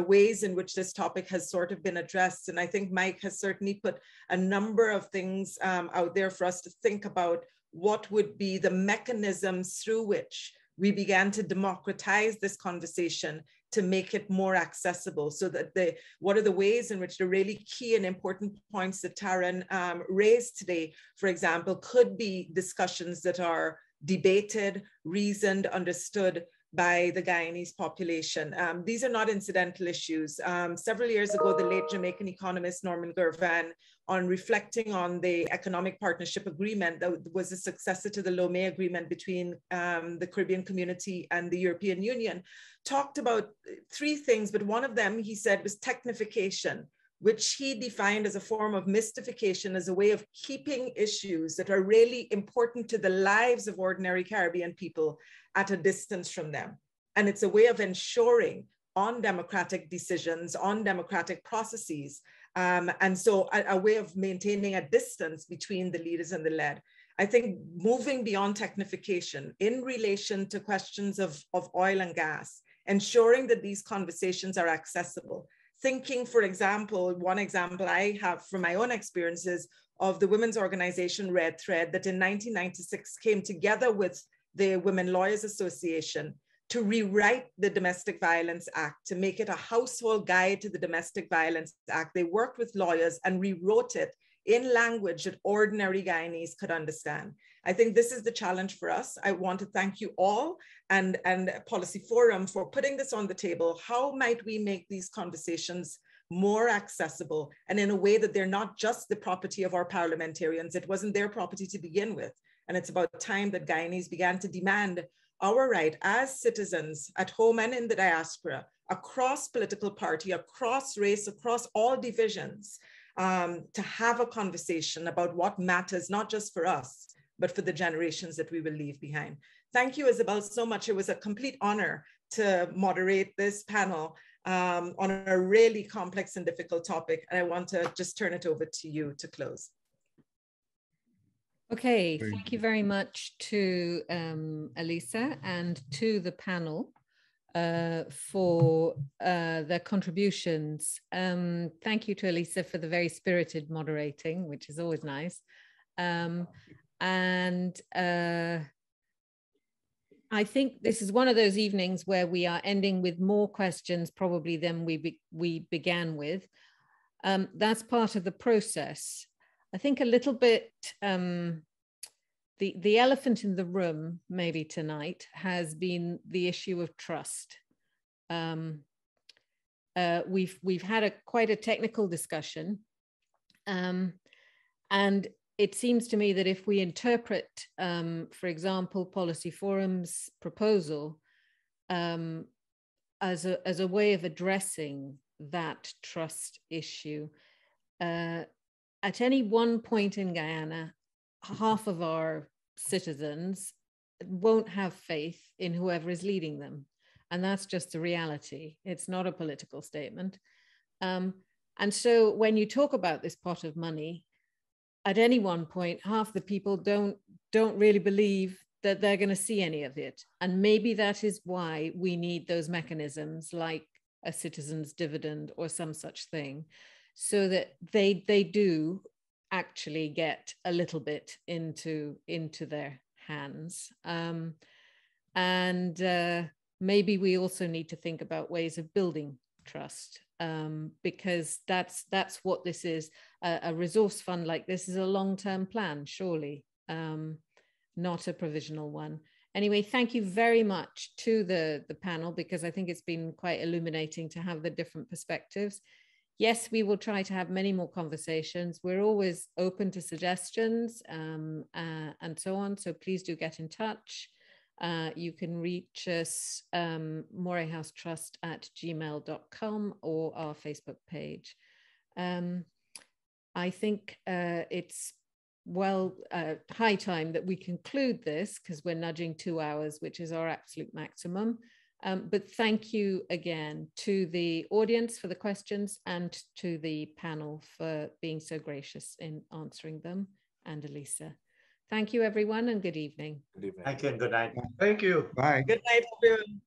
Speaker 1: ways in which this topic has sort of been addressed. And I think Mike has certainly put a number of things out there for us to think about what would be the mechanisms through which we began to democratize this conversation to make it more accessible, so that what are the ways in which the really key and important points that Tarron raised today, for example, could be discussions that are debated, reasoned, understood by the Guyanese population. These are not incidental issues. Several years ago, the late Jamaican economist Norman Gervan, on reflecting on the economic partnership agreement that was a successor to the Lomé agreement between the Caribbean community and the European Union, talked about three things, but one of them, he said, was technification, which he defined as a form of mystification, as a way of keeping issues that are really important to the lives of ordinary Caribbean people at a distance from them. And it's a way of ensuring on democratic decisions, on democratic processes, and so a way of maintaining a distance between the leaders and the led. I think moving beyond technification in relation to questions of oil and gas, ensuring that these conversations are accessible. Thinking, for example, one example I have from my own experiences of the women's organization Red Thread that in 1996 came together with the Women Lawyers Association to rewrite the Domestic Violence Act, to make it a household guide to the Domestic Violence Act. They worked with lawyers and rewrote it in language that ordinary Guyanese could understand. I think this is the challenge for us. I want to thank you all and Policy Forum for putting this on the table. How might we make these conversations more accessible and in a way that they're not just the property of our parliamentarians? It wasn't their property to begin with. And it's about time that Guyanese began to demand our right as citizens at home and in the diaspora, across political party, across race, across all divisions, to have a conversation about what matters, not just for us, but for the generations that we will leave behind. Thank you, Isabel, so much. It was a complete honor to moderate this panel on a really complex and difficult topic. And I want to just turn it over to you to close.
Speaker 11: Okay, thank you very much to Alissa and to the panel for their contributions. Thank you to Alissa for the very spirited moderating, which is always nice. I think this is one of those evenings where we are ending with more questions probably than we began with. That's part of the process. I think a little bit, the elephant in the room maybe tonight has been the issue of trust. We've had quite a technical discussion, and it seems to me that if we interpret, for example, Policy Forum's proposal as a way of addressing that trust issue, at any one point in Guyana, half of our citizens won't have faith in whoever is leading them. And that's just a reality. It's not a political statement. And so when you talk about this pot of money, at any one point, half the people don't really believe that they're going to see any of it. And maybe that is why we need those mechanisms like a citizens dividend or some such thing, so that they do actually get a little bit into their hands. Maybe we also need to think about ways of building trust, because that's what this is. A resource fund like this is a long-term plan, surely, not a provisional one. Anyway, thank you very much to the panel, because I think it's been quite illuminating to have the different perspectives. Yes, we will try to have many more conversations. We're always open to suggestions and so on, so please do get in touch. You can reach us, Moray House Trust @gmail.com, or our Facebook page. I think it's high time that we conclude this, because we're nudging 2 hours, which is our absolute maximum. But thank you again to the audience for the questions and to the panel for being so gracious in answering them, and Alissa. Thank you, everyone, and good evening.
Speaker 4: Good evening.
Speaker 2: Thank you and good night.
Speaker 8: Thank you.
Speaker 7: Bye.
Speaker 1: Good night, everyone.